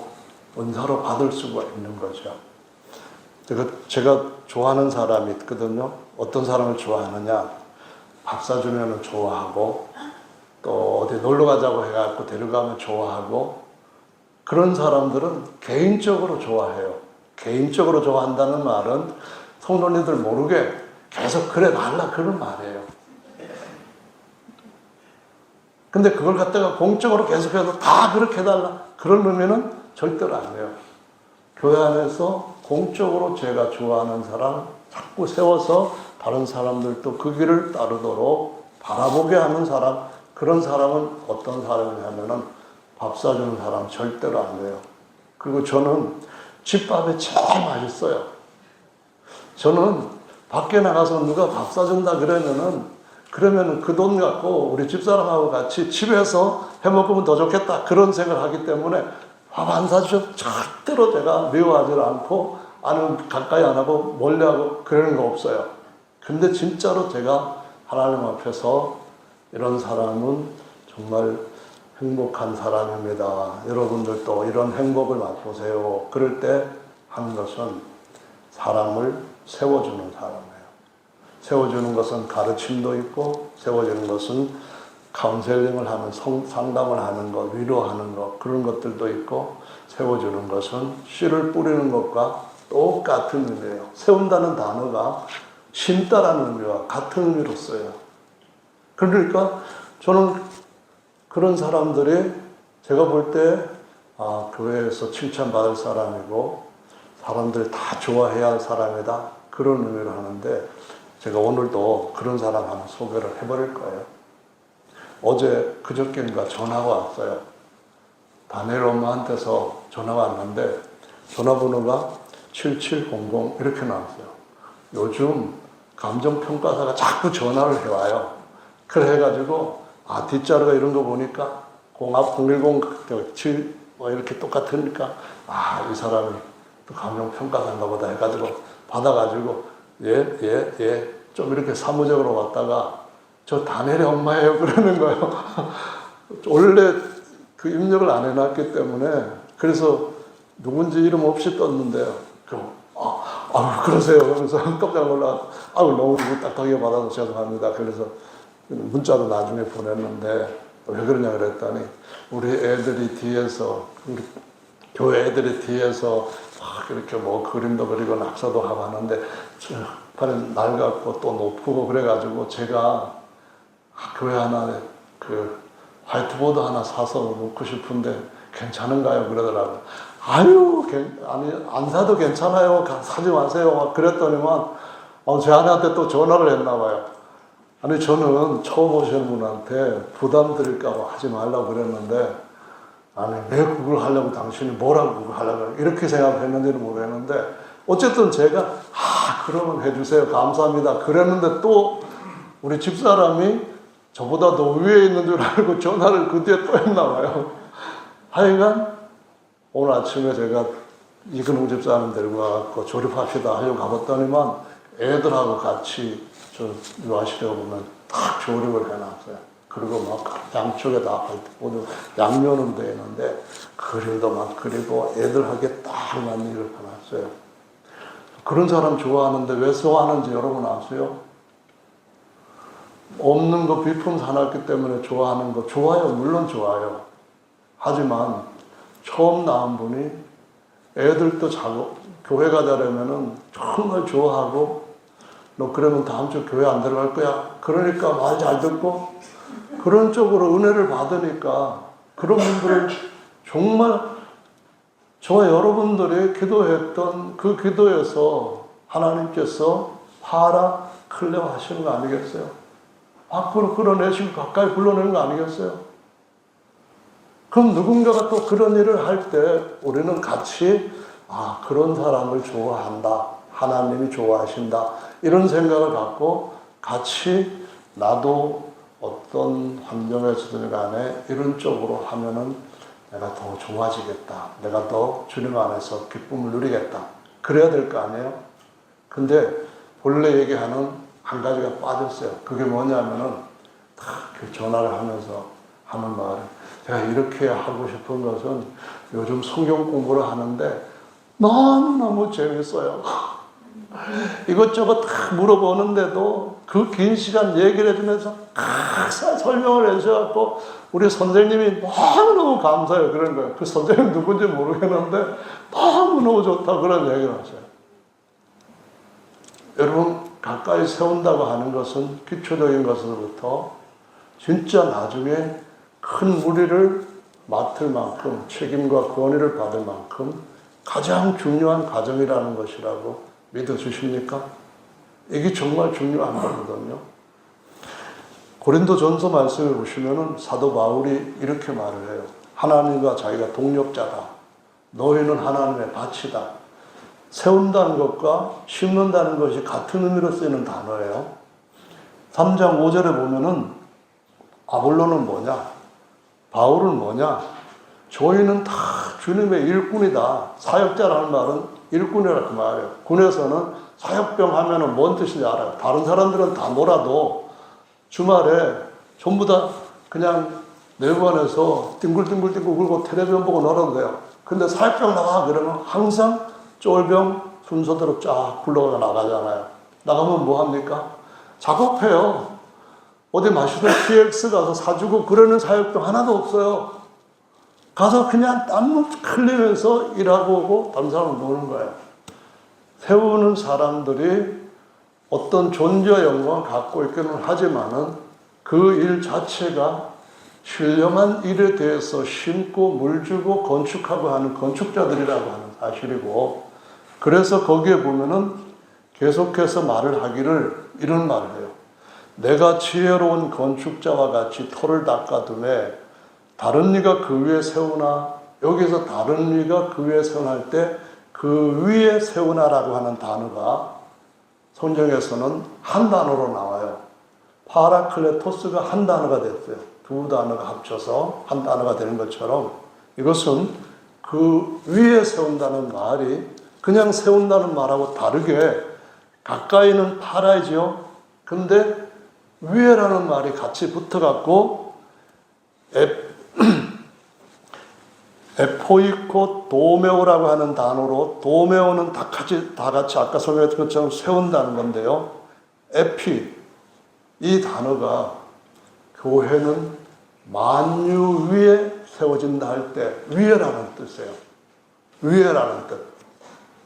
은사로 받을 수가 있는 거죠. 제가 좋아하는 사람이 있거든요. 어떤 사람을 좋아하느냐? 밥 사주면 좋아하고 또 어디 놀러 가자고 해갖고 데려가면 좋아하고 그런 사람들은 개인적으로 좋아해요. 개인적으로 좋아한다는 말은 성도님들 모르게 계속 그래 달라 그런 말이에요. 근데 그걸 갖다가 공적으로 계속해서 다 그렇게 해달라 그런 의미는 절대로 안 해요. 교회 안에서 공적으로 제가 좋아하는 사람 자꾸 세워서 다른 사람들도 그 길을 따르도록 바라보게 하는 사람, 그런 사람은 어떤 사람이냐면은 밥 사주는 사람 절대로 안 돼요. 그리고 저는 집밥이 제일 맛있어요. 저는 밖에 나가서 누가 밥 사준다 그러면은 그 돈 갖고 우리 집사람하고 같이 집에서 해먹으면 더 좋겠다. 그런 생각을 하기 때문에 밥 안 사주셔도 절대로 제가 미워하지 않고 아는 가까이 안 하고 멀리 하고 그러는 거 없어요. 근데 진짜로 제가 하나님 앞에서 이런 사람은 정말 행복한 사람입니다. 여러분들도 이런 행복을 맛보세요. 그럴 때 하는 것은 사람을 세워주는 사람이에요. 세워주는 것은 가르침도 있고, 세워주는 것은 카운셀링을 하는, 상담을 하는 것, 위로하는 것, 그런 것들도 있고, 세워주는 것은 씨를 뿌리는 것과 똑같은 의미예요. 세운다는 단어가 심다라는 의미와 같은 의미로 써요. 그러니까 저는 그런 사람들이 제가 볼 때, 교회에서 칭찬받을 사람이고, 사람들 다 좋아해야 할 사람이다. 그런 의미로 하는데, 제가 오늘도 그런 사람 하나 소개를 해버릴 거예요. 어제 그저께인가 전화가 왔어요. 다니엘 엄마한테서 전화가 왔는데 전화번호가 7700 이렇게 나왔어요. 요즘 감정평가사가 자꾸 전화를 해와요. 그래 해가지고 뒷자루가 이런 거 보니까 010 7 이렇게 똑같으니까 이 사람이 또 감정평가사인가 보다 해가지고 받아가지고 좀 이렇게 사무적으로 왔다가 저 다니엘의 엄마예요 그러는 거예요. 원래 그 입력을 안 해놨기 때문에 그래서 누군지 이름 없이 떴는데요. 그러세요. 그러면서 깜짝 놀라. 너무 딱딱하게 받아서 죄송합니다. 그래서 문자도 나중에 보냈는데 왜 그러냐 그랬더니 우리 애들이 뒤에서 우리 교회 애들이 뒤에서 이렇게 뭐 그림도 그리고 낙서도 하고 하는데 팔에 낡았고 또 높고 그래가지고 제가 교회 하나 그 화이트보드 하나 사서 놓고 싶은데 괜찮은가요? 그러더라고요. 안 사도 괜찮아요. 사지 마세요. 막 그랬더니만 제 아내한테 또 전화를 했나 봐요. 저는 처음 오시는 분한테 부담 드릴까봐 하지 말라고 그랬는데 왜 그걸 하려고 당신이 뭐라고 그걸 하려고 이렇게 생각했는지는 모르겠는데 어쨌든 제가 그러면 해주세요. 감사합니다. 그랬는데 또 우리 집사람이 저보다 더 위에 있는 줄 알고 전화를 그 뒤에 또 했나 봐요. 하여간 오늘 아침에 제가 이근웅 집사람 데리고 가서 조립합시다 하려고 가봤더니만 애들하고 같이 저 유아실에 보면 딱 조립을 해놨어요. 그리고 막 양쪽에 다 모두 양면으로 되어 있는데 그림도 막 그리고 애들하게 딱 맞는 일을 해놨어요. 그런 사람 좋아하는데 왜 좋아하는지 여러분 아세요? 없는 거 비품 사놨기 때문에 좋아하는 거 좋아요. 물론 좋아요. 하지만 처음 나온 분이 애들도 교회 가자려면은 정말 좋아하고 너 그러면 다음 주 교회 안 들어갈 거야. 그러니까 말 잘 듣고 그런 쪽으로 은혜를 받으니까 그런 분들은 정말 저와 여러분들이 기도했던 그 기도에서 하나님께서 파라 클레오 하시는 거 아니겠어요? 밖으로 끌어내시고 가까이 불러내는 거 아니겠어요? 그럼 누군가가 또 그런 일을 할 때 우리는 같이 그런 사람을 좋아한다. 하나님이 좋아하신다. 이런 생각을 갖고 같이 나도 어떤 환경에서든 간에 이런 쪽으로 하면은 내가 더 좋아지겠다. 내가 더 주님 안에서 기쁨을 누리겠다. 그래야 될 거 아니에요? 근데 본래 얘기하는 한 가지가 빠졌어요. 그게 뭐냐면은 그 전화를 하면서 하는 말은 제가 이렇게 하고 싶은 것은 요즘 성경 공부를 하는데 너무너무 재밌어요. 이것저것 다 물어보는데도 그 긴 시간 얘기를 해주면서 설명을 해주셔서 우리 선생님이 너무너무 감사해요. 그런 거예요. 그 선생님 누군지 모르겠는데 너무너무 좋다. 그런 얘기를 하세요. 여러분, 가까이 세운다고 하는 것은 기초적인 것으로부터 진짜 나중에 큰 무리를 맡을 만큼 책임과 권위를 받을 만큼 가장 중요한 과정이라는 것이라고 믿어주십니까? 이게 정말 중요한 거거든요. 고린도전서 말씀을 보시면은 사도 바울이 이렇게 말을 해요. 하나님과 자기가 동력자다. 너희는 하나님의 밭이다. 세운다는 것과 심는다는 것이 같은 의미로 쓰이는 단어예요. 3장 5절에 보면은 아볼로는 뭐냐? 바울은 뭐냐? 저희는 다 주님의 일꾼이다. 사역자라는 말은 일꾼이라 그 말이에요. 군에서는 사역병 하면은 뭔 뜻인지 알아요. 다른 사람들은 다 놀아도 주말에 전부 다 그냥 내관에서 뒹굴뒹굴 굴고 텔레비전 보고 놀아도 돼요. 근데 사역병 나가 그러면 항상 쫄병 순서대로 쫙 굴러가 나가잖아요. 나가면 뭐 합니까? 작업해요. 어디 마시던 TX 가서 사주고 그러는 사역병 하나도 없어요. 가서 그냥 땀 흘리면서 일하고 오고 다른 사람은 노는 거예요. 세우는 사람들이 어떤 존재와 영광을 갖고 있기는 하지만은 그 일 자체가 신령한 일에 대해서 심고 물주고 건축하고 하는 건축자들이라고 하는 사실이고, 그래서 거기에 보면은 계속해서 말을 하기를 이런 말을 해요. 내가 지혜로운 건축자와 같이 터를 닦아두매 다른 이가 그 위에 세우나, 여기서 다른 이가 그 위에 세우나 때 그 위에 세우나라고 하는 단어가 성경에서는 한 단어로 나와요. 파라클레토스가 한 단어가 됐어요. 두 단어가 합쳐서 한 단어가 되는 것처럼 이것은 그 위에 세운다는 말이 그냥 세운다는 말하고 다르게 가까이는 파라이죠. 근데 위에라는 말이 같이 붙어갖고 에포이코 도메오라고 하는 단어로, 도메오는 다 같이 아까 소개했던 것처럼 세운다는 건데요. 에피, 이 단어가 교회는 만유 위에 세워진다 할 때 위에라는 뜻이에요. 위에라는 뜻.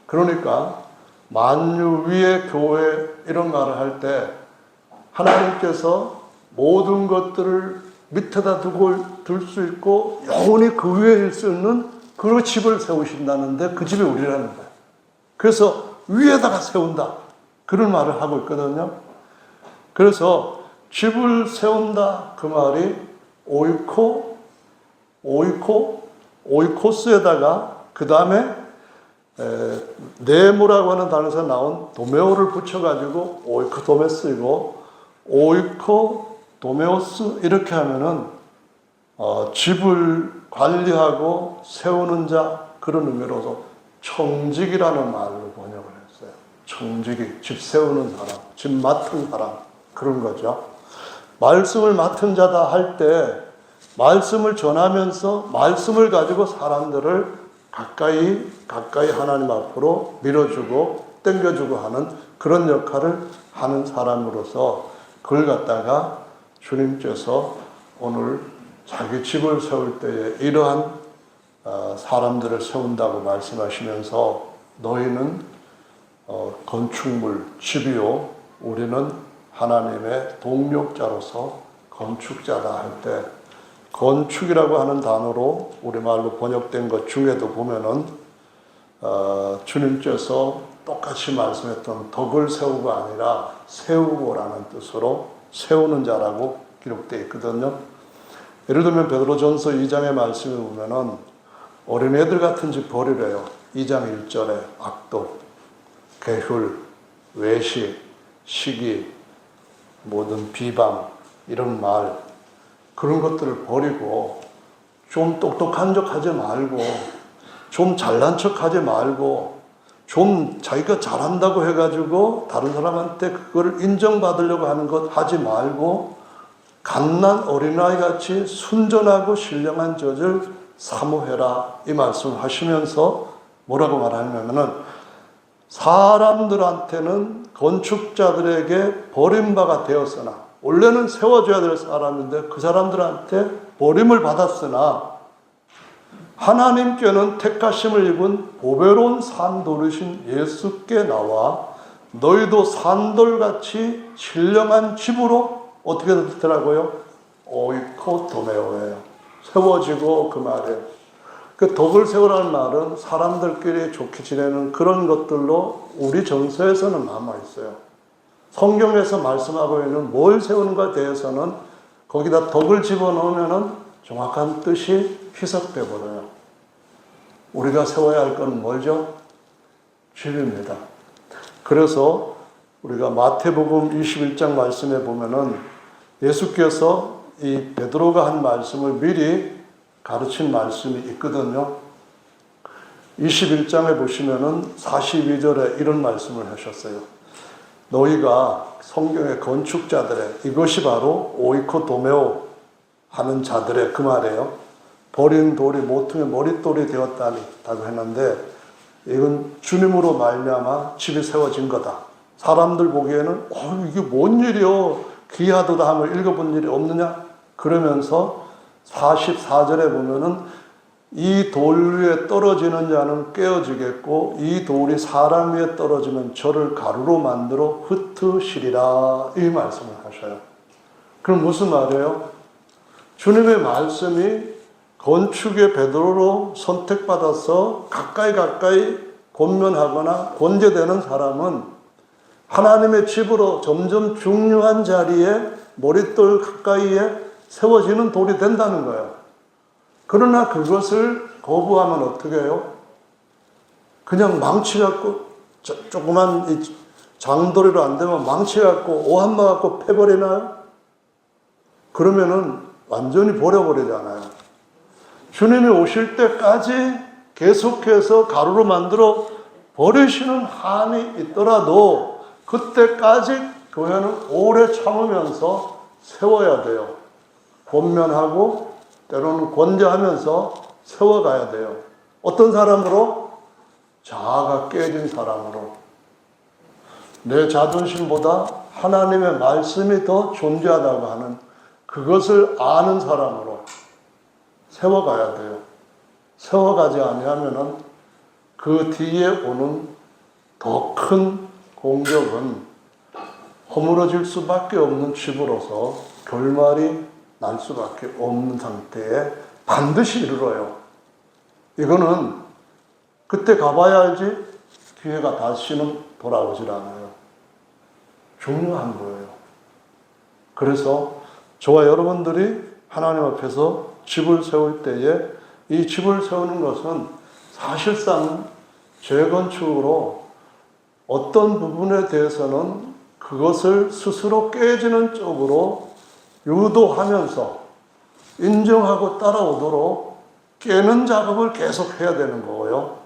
그러니까 만유 위에 교회 이런 말을 할 때 하나님께서 모든 것들을 밑에다 두고 둘 수 있고 영원히 그 위에 일 수 있는 그 집을 세우신다는데 그 집이 우리라는 거예요. 그래서 위에다가 세운다. 그런 말을 하고 있거든요. 그래서 집을 세운다 그 말이 오이코스에다가 그 다음에 네모라고 하는 단어에서 나온 도메오를 붙여가지고 오이코도메스이고 오이코도메오스 이렇게 하면은 집을 관리하고 세우는 자 그런 의미로서 청직이라는 말로 번역을 했어요. 청직이 집 세우는 사람, 집 맡은 사람 그런 거죠. 말씀을 맡은 자다 할 때 말씀을 전하면서 말씀을 가지고 사람들을 가까이 하나님 앞으로 밀어주고 당겨주고 하는 그런 역할을 하는 사람으로서 그걸 갖다가 주님께서 오늘 자기 집을 세울 때에 이러한 사람들을 세운다고 말씀하시면서 너희는 건축물, 집이요 우리는 하나님의 동력자로서 건축자다 할 때 건축이라고 하는 단어로 우리말로 번역된 것 중에도 보면은 주님께서 똑같이 말씀했던 덕을 세우고가 아니라 세우고라는 뜻으로 세우는 자라고 기록되어 있거든요. 예를 들면 베드로전서 2장의 말씀을 보면은 어린애들 같은 짓 버리래요. 2장 1절에 악독, 개hure, 외식, 시기, 모든 비방 이런 말 그런 것들을 버리고 좀 똑똑한 척 하지 말고 좀 잘난 척 하지 말고 좀 자기가 잘한다고 해가지고 다른 사람한테 그걸 인정받으려고 하는 것 하지 말고 갓난 어린아이 같이 순전하고 신령한 젖을 사모해라 이 말씀을 하시면서 뭐라고 말하냐면은 사람들한테는 건축자들에게 버림바가 되었으나 원래는 세워줘야 될 사람인데 그 사람들한테 버림을 받았으나 하나님께는 택하심을 입은 보배로운 산돌이신 예수께 나와 너희도 산돌같이 신령한 집으로 어떻게 되더라고요? 오이코도메오예요. 세워지고 그 말이에요. 그 덕을 세우라는 말은 사람들끼리 좋게 지내는 그런 것들로 우리 정서에서는 남아있어요. 성경에서 말씀하고 있는 뭘 세우는가에 대해서는 거기다 덕을 집어넣으면 정확한 뜻이 희석돼 버려요. 우리가 세워야 할 건 뭐죠? 집입니다. 그래서 우리가 마태복음 21장 말씀에 보면은 예수께서 이 베드로가 한 말씀을 미리 가르친 말씀이 있거든요. 21장에 보시면은 42절에 이런 말씀을 하셨어요. 너희가 성경의 건축자들의, 이것이 바로 오이코도메오 하는 자들의 그 말이에요. 버린 돌이 모퉁이의 머릿돌이 되었다고 했는데 이건 주님으로 말미암아 집이 세워진 거다. 사람들 보기에는 이게 뭔 일이요? 귀하도다 함을 읽어본 일이 없느냐? 그러면서 44절에 보면은 이 돌 위에 떨어지는 자는 깨어지겠고 이 돌이 사람 위에 떨어지면 저를 가루로 만들어 흩으시리라, 이 말씀을 하셔요. 그럼 무슨 말이에요? 주님의 말씀이 건축의 베드로로 선택받아서 가까이 권면하거나 권제되는 사람은 하나님의 집으로 점점 중요한 자리에 머릿돌 가까이에 세워지는 돌이 된다는 거예요. 그러나 그것을 거부하면 어떻게 해요? 그냥 망치갖고 조그만 이 장도리로 안 되면 망치갖고 오한마 갖고 패버리나요? 그러면은 완전히 버려버리잖아요. 주님이 오실 때까지 계속해서 가루로 만들어 버리시는 한이 있더라도 그때까지 교회는 오래 참으면서 세워야 돼요. 권면하고 때로는 권제하면서 세워가야 돼요. 어떤 사람으로? 자아가 깨진 사람으로. 내 자존심보다 하나님의 말씀이 더 존재하다고 하는 그것을 아는 사람으로 세워가야 돼요. 세워가지 아니하면은 그 뒤에 오는 더 큰 공격은 허물어질 수밖에 없는 집으로서 결말이 날 수밖에 없는 상태에 반드시 이르러요. 이거는 그때 가봐야 알지 기회가 다시는 돌아오질 않아요. 중요한 거예요. 그래서 저와 여러분들이 하나님 앞에서 집을 세울 때에 이 집을 세우는 것은 사실상 재건축으로 어떤 부분에 대해서는 그것을 스스로 깨지는 쪽으로 유도하면서 인정하고 따라오도록 깨는 작업을 계속 해야 되는 거고요.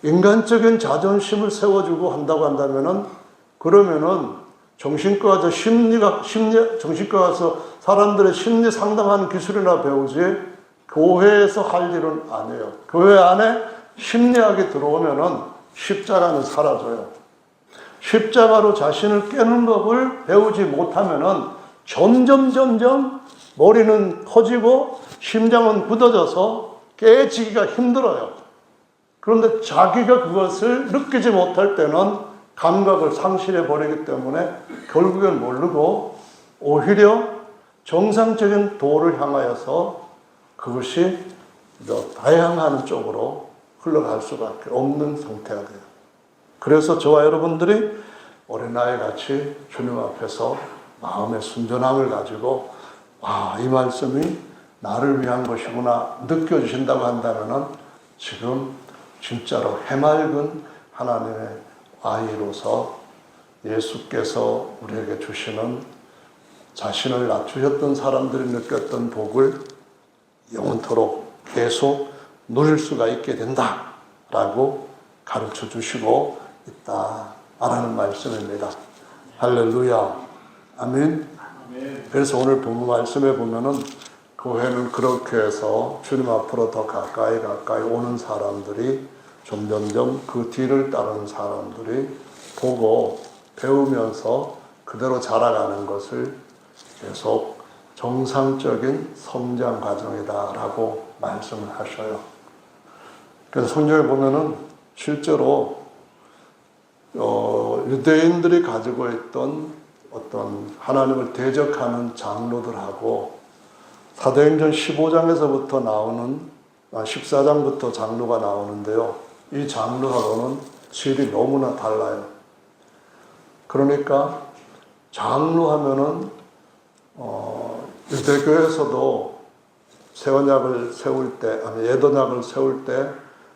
인간적인 자존심을 세워주고 한다고 한다면은 그러면은 정신과 가서 정신과 가서 사람들의 심리 상담하는 기술이나 배우지 교회에서 할 일은 안 해요. 교회 안에 심리학이 들어오면은 십자가는 사라져요. 십자가로 자신을 깨는 법을 배우지 못하면은 점점 머리는 커지고 심장은 굳어져서 깨지기가 힘들어요. 그런데 자기가 그것을 느끼지 못할 때는 감각을 상실해 버리기 때문에 결국엔 모르고 오히려 정상적인 도를 향하여서 그것이 다양한 쪽으로 흘러갈 수밖에 없는 상태가 돼요. 그래서 저와 여러분들이 어린아이 같이 주님 앞에서 마음의 순전함을 가지고 이 말씀이 나를 위한 것이구나 느껴지신다고 한다면 지금 진짜로 해맑은 하나님의 아이로서 예수께서 우리에게 주시는 자신을 낮추셨던 사람들이 느꼈던 복을 영원토록 계속 누릴 수가 있게 된다라고 가르쳐 주시고 있다라는 말씀입니다. 할렐루야. 아멘. 그래서 오늘 본문 말씀에 보면은 교회는 그렇게 해서 주님 앞으로 더 가까이 오는 사람들이 점점점 그 뒤를 따르는 사람들이 보고 배우면서 그대로 자라가는 것을 계속 정상적인 성장 과정이다라고 말씀을 하셔요. 그래서 성경에 보면은 실제로 유대인들이 가지고 있던 어떤 하나님을 대적하는 장로들하고 사도행전 15장에서부터 나오는 14장부터 장로가 나오는데요. 이 장로하고는 질이 너무나 달라요. 그러니까 장로하면은 유대교에서도 새 언약을 세울 때, 아니 옛 언약을 세울 때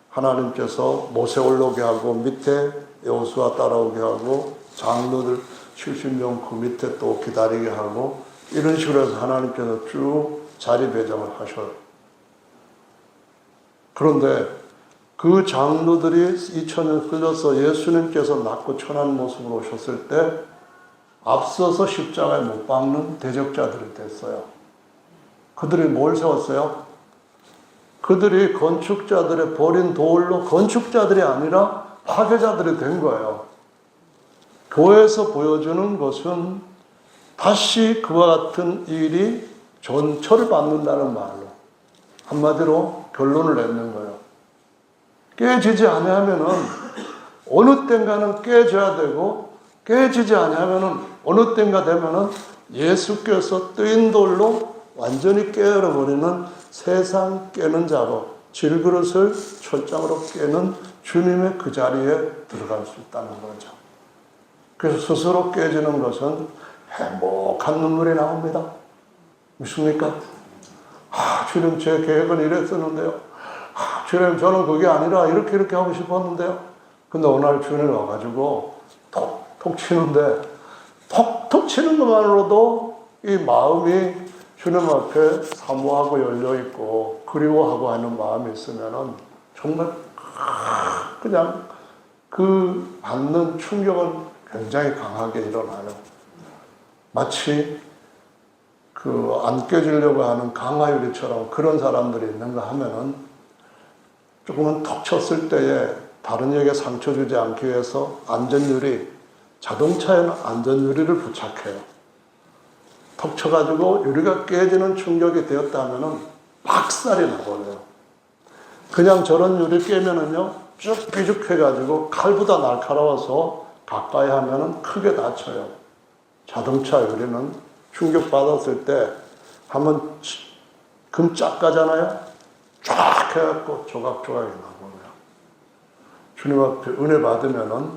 하나님께서 모세 올라오게 하고 밑에 여호수아 따라오게 하고 장로들 70명 그 밑에 또 기다리게 하고 이런 식으로 해서 하나님께서 쭉 자리 배정을 하셔요. 그런데 그 장로들이 2000년 끌려서 예수님께서 낮고 천한 모습으로 오셨을 때 앞서서 십자가에 못 박는 대적자들이 됐어요. 그들이 뭘 세웠어요? 그들이 건축자들의 버린 돌로 건축자들이 아니라 파괴자들이 된 거예요. 교회에서 보여주는 것은 다시 그와 같은 일이 전철을 받는다는 말로 한마디로 결론을 내는 거예요. 깨지지 아니하면은 어느 땐가는 깨져야 되고 깨지지 아니하면은 어느 땐가 되면은 예수께서 뜨인 돌로 완전히 깨어버리는 세상 깨는 작업, 질그릇을 철장으로 깨는 주님의 그 자리에 들어갈 수 있다는 거죠. 그래서 스스로 깨지는 것은 행복한 눈물이 나옵니다. 믿습니까? 주님 제 계획은 이랬었는데요. 주님 저는 그게 아니라 이렇게 하고 싶었는데요. 근데 어느 날 주님이 와가지고 톡톡 치는데 톡톡 치는 것만으로도 이 마음이 주님 앞에 사모하고 열려있고 그리워하고 하는 마음이 있으면은 정말 그냥 그 받는 충격은 굉장히 강하게 일어나요. 마치 그 안 깨지려고 하는 강화유리처럼 그런 사람들이 있는가 하면은 조금은 턱 쳤을 때에 다른 역에 상처 주지 않기 위해서 안전유리, 자동차에는 안전유리를 부착해요. 턱 쳐가지고 유리가 깨지는 충격이 되었다면은 박살이 나버려요. 그냥 저런 유리 깨면은요, 쭉 삐죽해가지고 칼보다 날카로워서 가까이 하면은 크게 다쳐요. 자동차 유리는 충격받았을 때 한번 금 짝가잖아요. 쫙 해갖고 조각조각이 나버려요. 주님 앞에 은혜 받으면은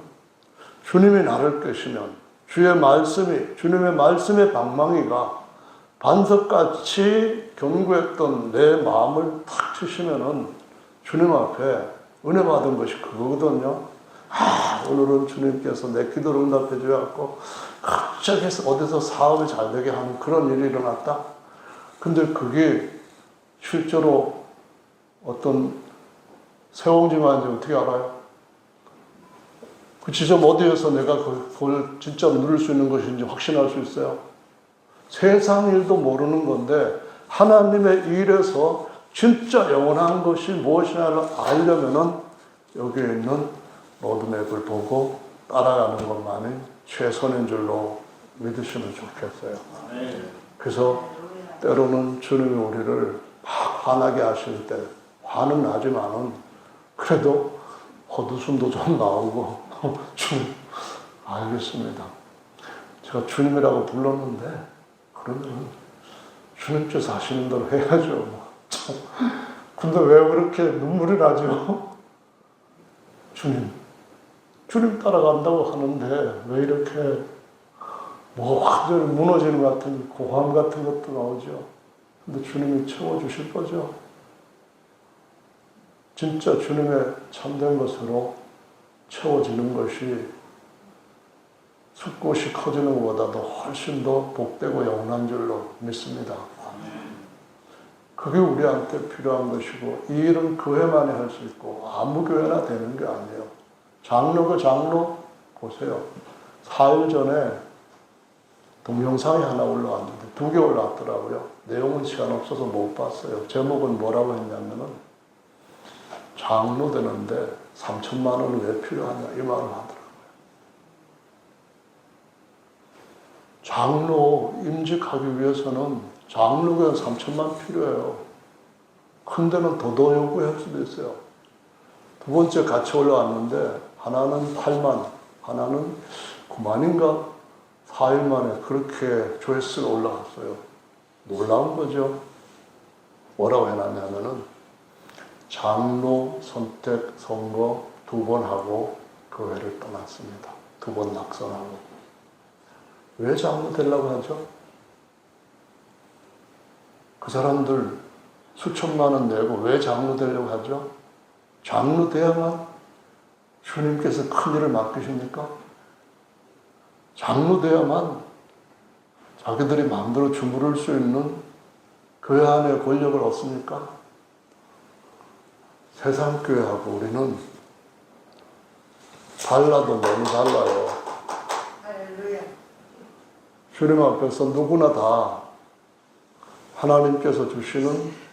주님이 나를 끄시면 주님의 말씀의 방망이가 반석같이 견고했던 내 마음을 탁 치시면은 주님 앞에 은혜 받은 것이 그거거든요. 오늘은 주님께서 내 기도를 응답해 주셔서 갑자기 어디서 사업이 잘 되게 하는 그런 일이 일어났다. 근데 그게 실제로 어떤 세옹지마인지 어떻게 알아요? 그 지점 어디에서 내가 그걸 진짜 누릴 수 있는 것인지 확신할 수 있어요? 세상 일도 모르는 건데 하나님의 일에서 진짜 영원한 것이 무엇이냐를 알려면은 여기에 있는 로드맵을 보고 따라가는 것만이 최선인 줄로 믿으시면 좋겠어요. 그래서 때로는 주님이 우리를 막 화나게 하실 때 화는 나지만은 그래도 헛웃음도 좀 나오고 주님 알겠습니다. 제가 주님이라고 불렀는데 그러면 주님께서 하시는 대로 해야죠. 근데 왜 그렇게 눈물이 나죠? 주님 따라간다고 하는데 왜 이렇게 완전히 무너지는 것 같은 고함 같은 것도 나오죠. 근데 주님이 채워주실 거죠. 진짜 주님의 참된 것으로 채워지는 것이 숲꽃이 커지는 것보다도 훨씬 더 복되고 영원한 줄로 믿습니다. 그게 우리한테 필요한 것이고 이 일은 교회만이 할 수 있고 아무 교회나 되는 게 아니에요. 장로가 장로 보세요. 4일 전에 동영상이 하나 올라왔는데 2개 올라왔더라고요. 내용은 시간 없어서 못 봤어요. 제목은 뭐라고 했냐면은 장로 되는데 3천만 원은 왜 필요하냐 이 말을 하더라고요. 장로 임직하기 위해서는 장로가 3천만 필요해요. 큰 데는 더 요구할 수도 있어요. 두 번째 같이 올라왔는데 하나는 8만, 하나는 9만인가 4일 만에 그렇게 조회수가 올라갔어요. 놀라운 거죠. 뭐라고 해놨냐면은 장로 선택 선거 2번 하고 교회를 떠났습니다. 2번 낙선하고. 왜 장로 되려고 하죠? 그 사람들 수천만 원 내고 왜 장로 되려고 하죠? 장로 돼야만 주님께서 큰 일을 맡기십니까? 장로 돼야만 자기들이 마음대로 주무를 수 있는 교회 안에 권력을 얻습니까? 세상 교회하고 우리는 달라도 너무 달라요. 할렐루야. 주님 앞에서 누구나 다 하나님께서 주시는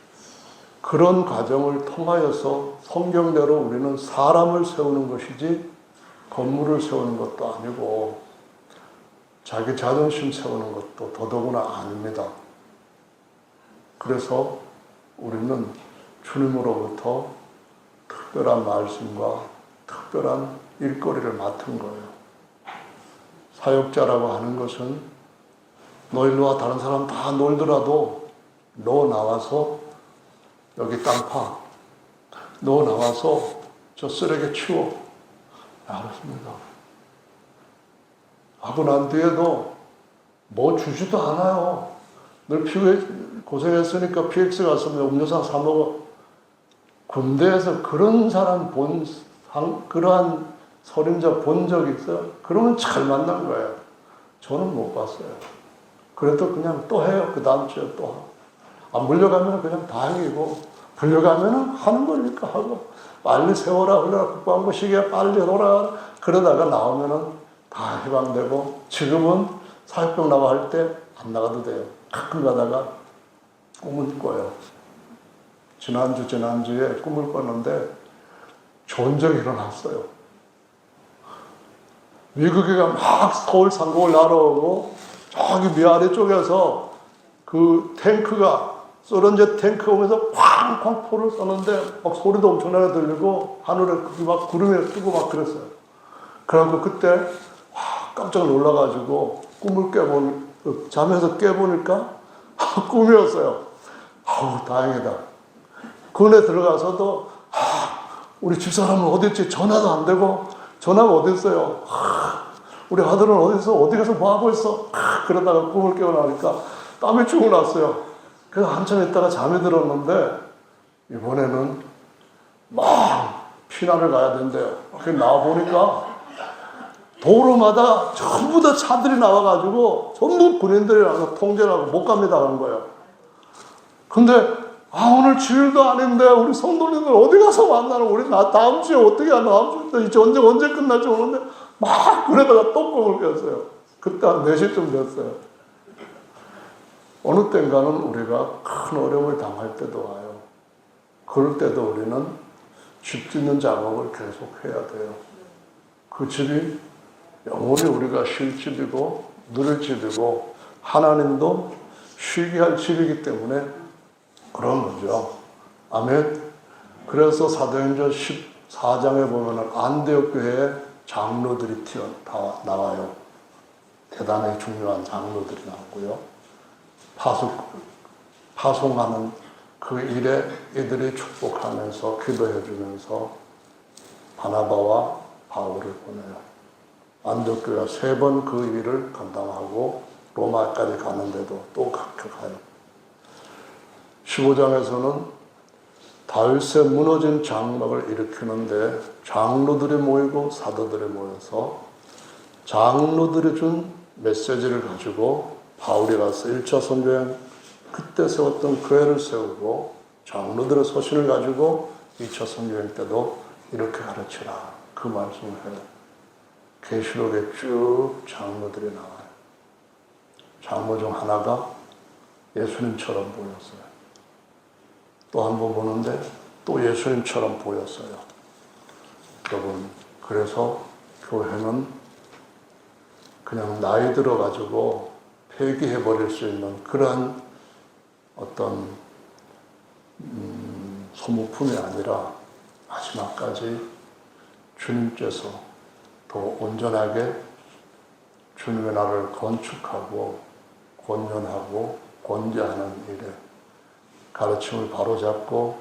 그런 과정을 통하여서 성경대로 우리는 사람을 세우는 것이지 건물을 세우는 것도 아니고 자기 자존심 세우는 것도 더더구나 아닙니다. 그래서 우리는 주님으로부터 특별한 말씀과 특별한 일거리를 맡은 거예요. 사역자라고 하는 것은 너 일로 와, 다른 사람 다 놀더라도 너 나와서 여기 땅 파, 너 나와서 저 쓰레기 치워. 알았습니다. 하고 난 뒤에도 뭐 주지도 않아요. 늘 고생했으니까 PX 갔으면 음료수 사 먹어. 군대에서 그런 사람 그러한 선임자 본 적 있어요? 그러면 잘 만난 거예요. 저는 못 봤어요. 그래도 그냥 또 해요. 그 다음 주에 또 하고. 안 물려가면 그냥 다행이고, 불려가면 하는 거니까 하고, 빨리 세워라, 흘러라, 국방부 시기에 빨리 돌아가라. 그러다가 나오면은 다 해방되고, 지금은 사역병 나와 할 때 안 나가도 돼요. 가끔 가다가 꿈을 꿔요. 지난주에 꿈을 꿨는데 좋은 적이 일어났어요. 미국이가 막 서울 상공을 날아오고 저기 위아래 쪽에서 그 탱크가 소련제 탱크 오면서 쾅쾅 포를 쏘는데 막 소리도 엄청나게 들리고 하늘에 막 구름이 뜨고 막 그랬어요. 그래갖고 그때 깜짝 놀라가지고 잠에서 깨보니까 꿈이었어요. 아우 다행이다. 군에 들어가서도 우리 집사람은 어디 있지? 전화도 안 되고 전화가 어디 있어요? 우리 아들은 어디 가서 뭐 하고 있어? 그러다가 꿈을 깨어나니까 땀이 쭉 났어요. 그래서 한참 있다가 잠이 들었는데 이번에는 막 피난을 가야 된대요. 그래서 나와보니까 도로마다 전부 다 차들이 나와가지고 전부 군인들이랑 통제를 하고 못 갑니다 하는 거예요. 근데 오늘 주일도 아닌데 우리 성도님들 어디 가서 만나는 우리 다음 주에 어떻게 하나 다음 주에 이제 언제 끝날지 모르는데 막 그러다가 또 꿈을 꿨어요. 그때 한 4시쯤 됐어요. 어느 땐가는 우리가 큰 어려움을 당할 때도 와요. 그럴 때도 우리는 집 짓는 작업을 계속 해야 돼요. 그 집이 영원히 우리가 쉴 집이고 누릴 집이고 하나님도 쉬게 할 집이기 때문에 그런 거죠. 아멘. 그래서 사도행전 14장에 보면 안디옥 교회에 장로들이 나와요. 대단히 중요한 장로들이 나오고요. 파송하는 그 일에 이들이 축복하면서 기도해 주면서 바나바와 바울을 보내요. 안디옥 교회가 3번 그 일을 감당하고 로마까지 가는데도 또 가요. 15장에서는 다윗의 무너진 장막을 일으키는데 장로들이 모이고 사도들이 모여서 장로들이 준 메시지를 가지고 바울이 가서 1차 선교행 그때 세웠던 교회를 세우고 장로들의 소신을 가지고 2차 선교행 때도 이렇게 가르치라 그 말씀을 해요. 계시록에 쭉 장로들이 나와요. 장로 중 하나가 예수님처럼 보였어요. 또 한 번 보는데 또 예수님처럼 보였어요. 여러분, 그래서 교회는 그냥 나이 들어가지고 폐기해버릴 수 있는 그러한 어떤 소모품이 아니라 마지막까지 주님께서 더 온전하게 주님의 나라를 건축하고 권면하고 권제하는 일에 가르침을 바로잡고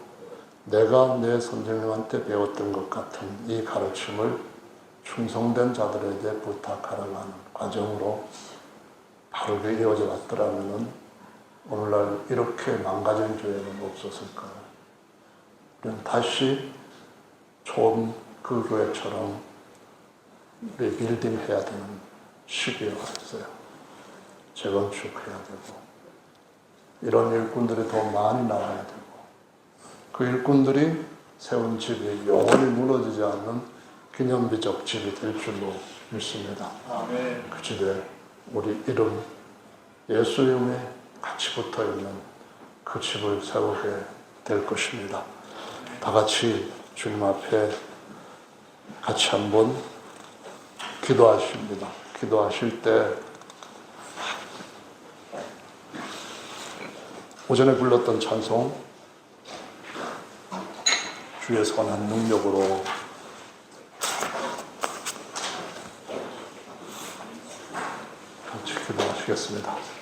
내가 내 선생님한테 배웠던 것 같은 이 가르침을 충성된 자들에게 부탁하라고 하는 과정으로 바르게 이어져 갔더라면 오늘날 이렇게 망가진 교회는 없었을까요? 우리는 다시 좋은 그 교회처럼 리빌딩해야 되는 시기가 왔어요. 재건축해야 되고 이런 일꾼들이 더 많이 나와야 되고 그 일꾼들이 세운 집이 영원히 무너지지 않는 기념비적 집이 될 줄로 믿습니다. 아멘. 그 집에 우리 이름, 예수 이름에 같이 붙어있는 그 집을 세우게 될 것입니다. 다 같이 주님 앞에 같이 한번 기도하십니다. 기도하실 때 오전에 불렀던 찬송 주의 선한 능력으로 같이 기도하시겠습니다.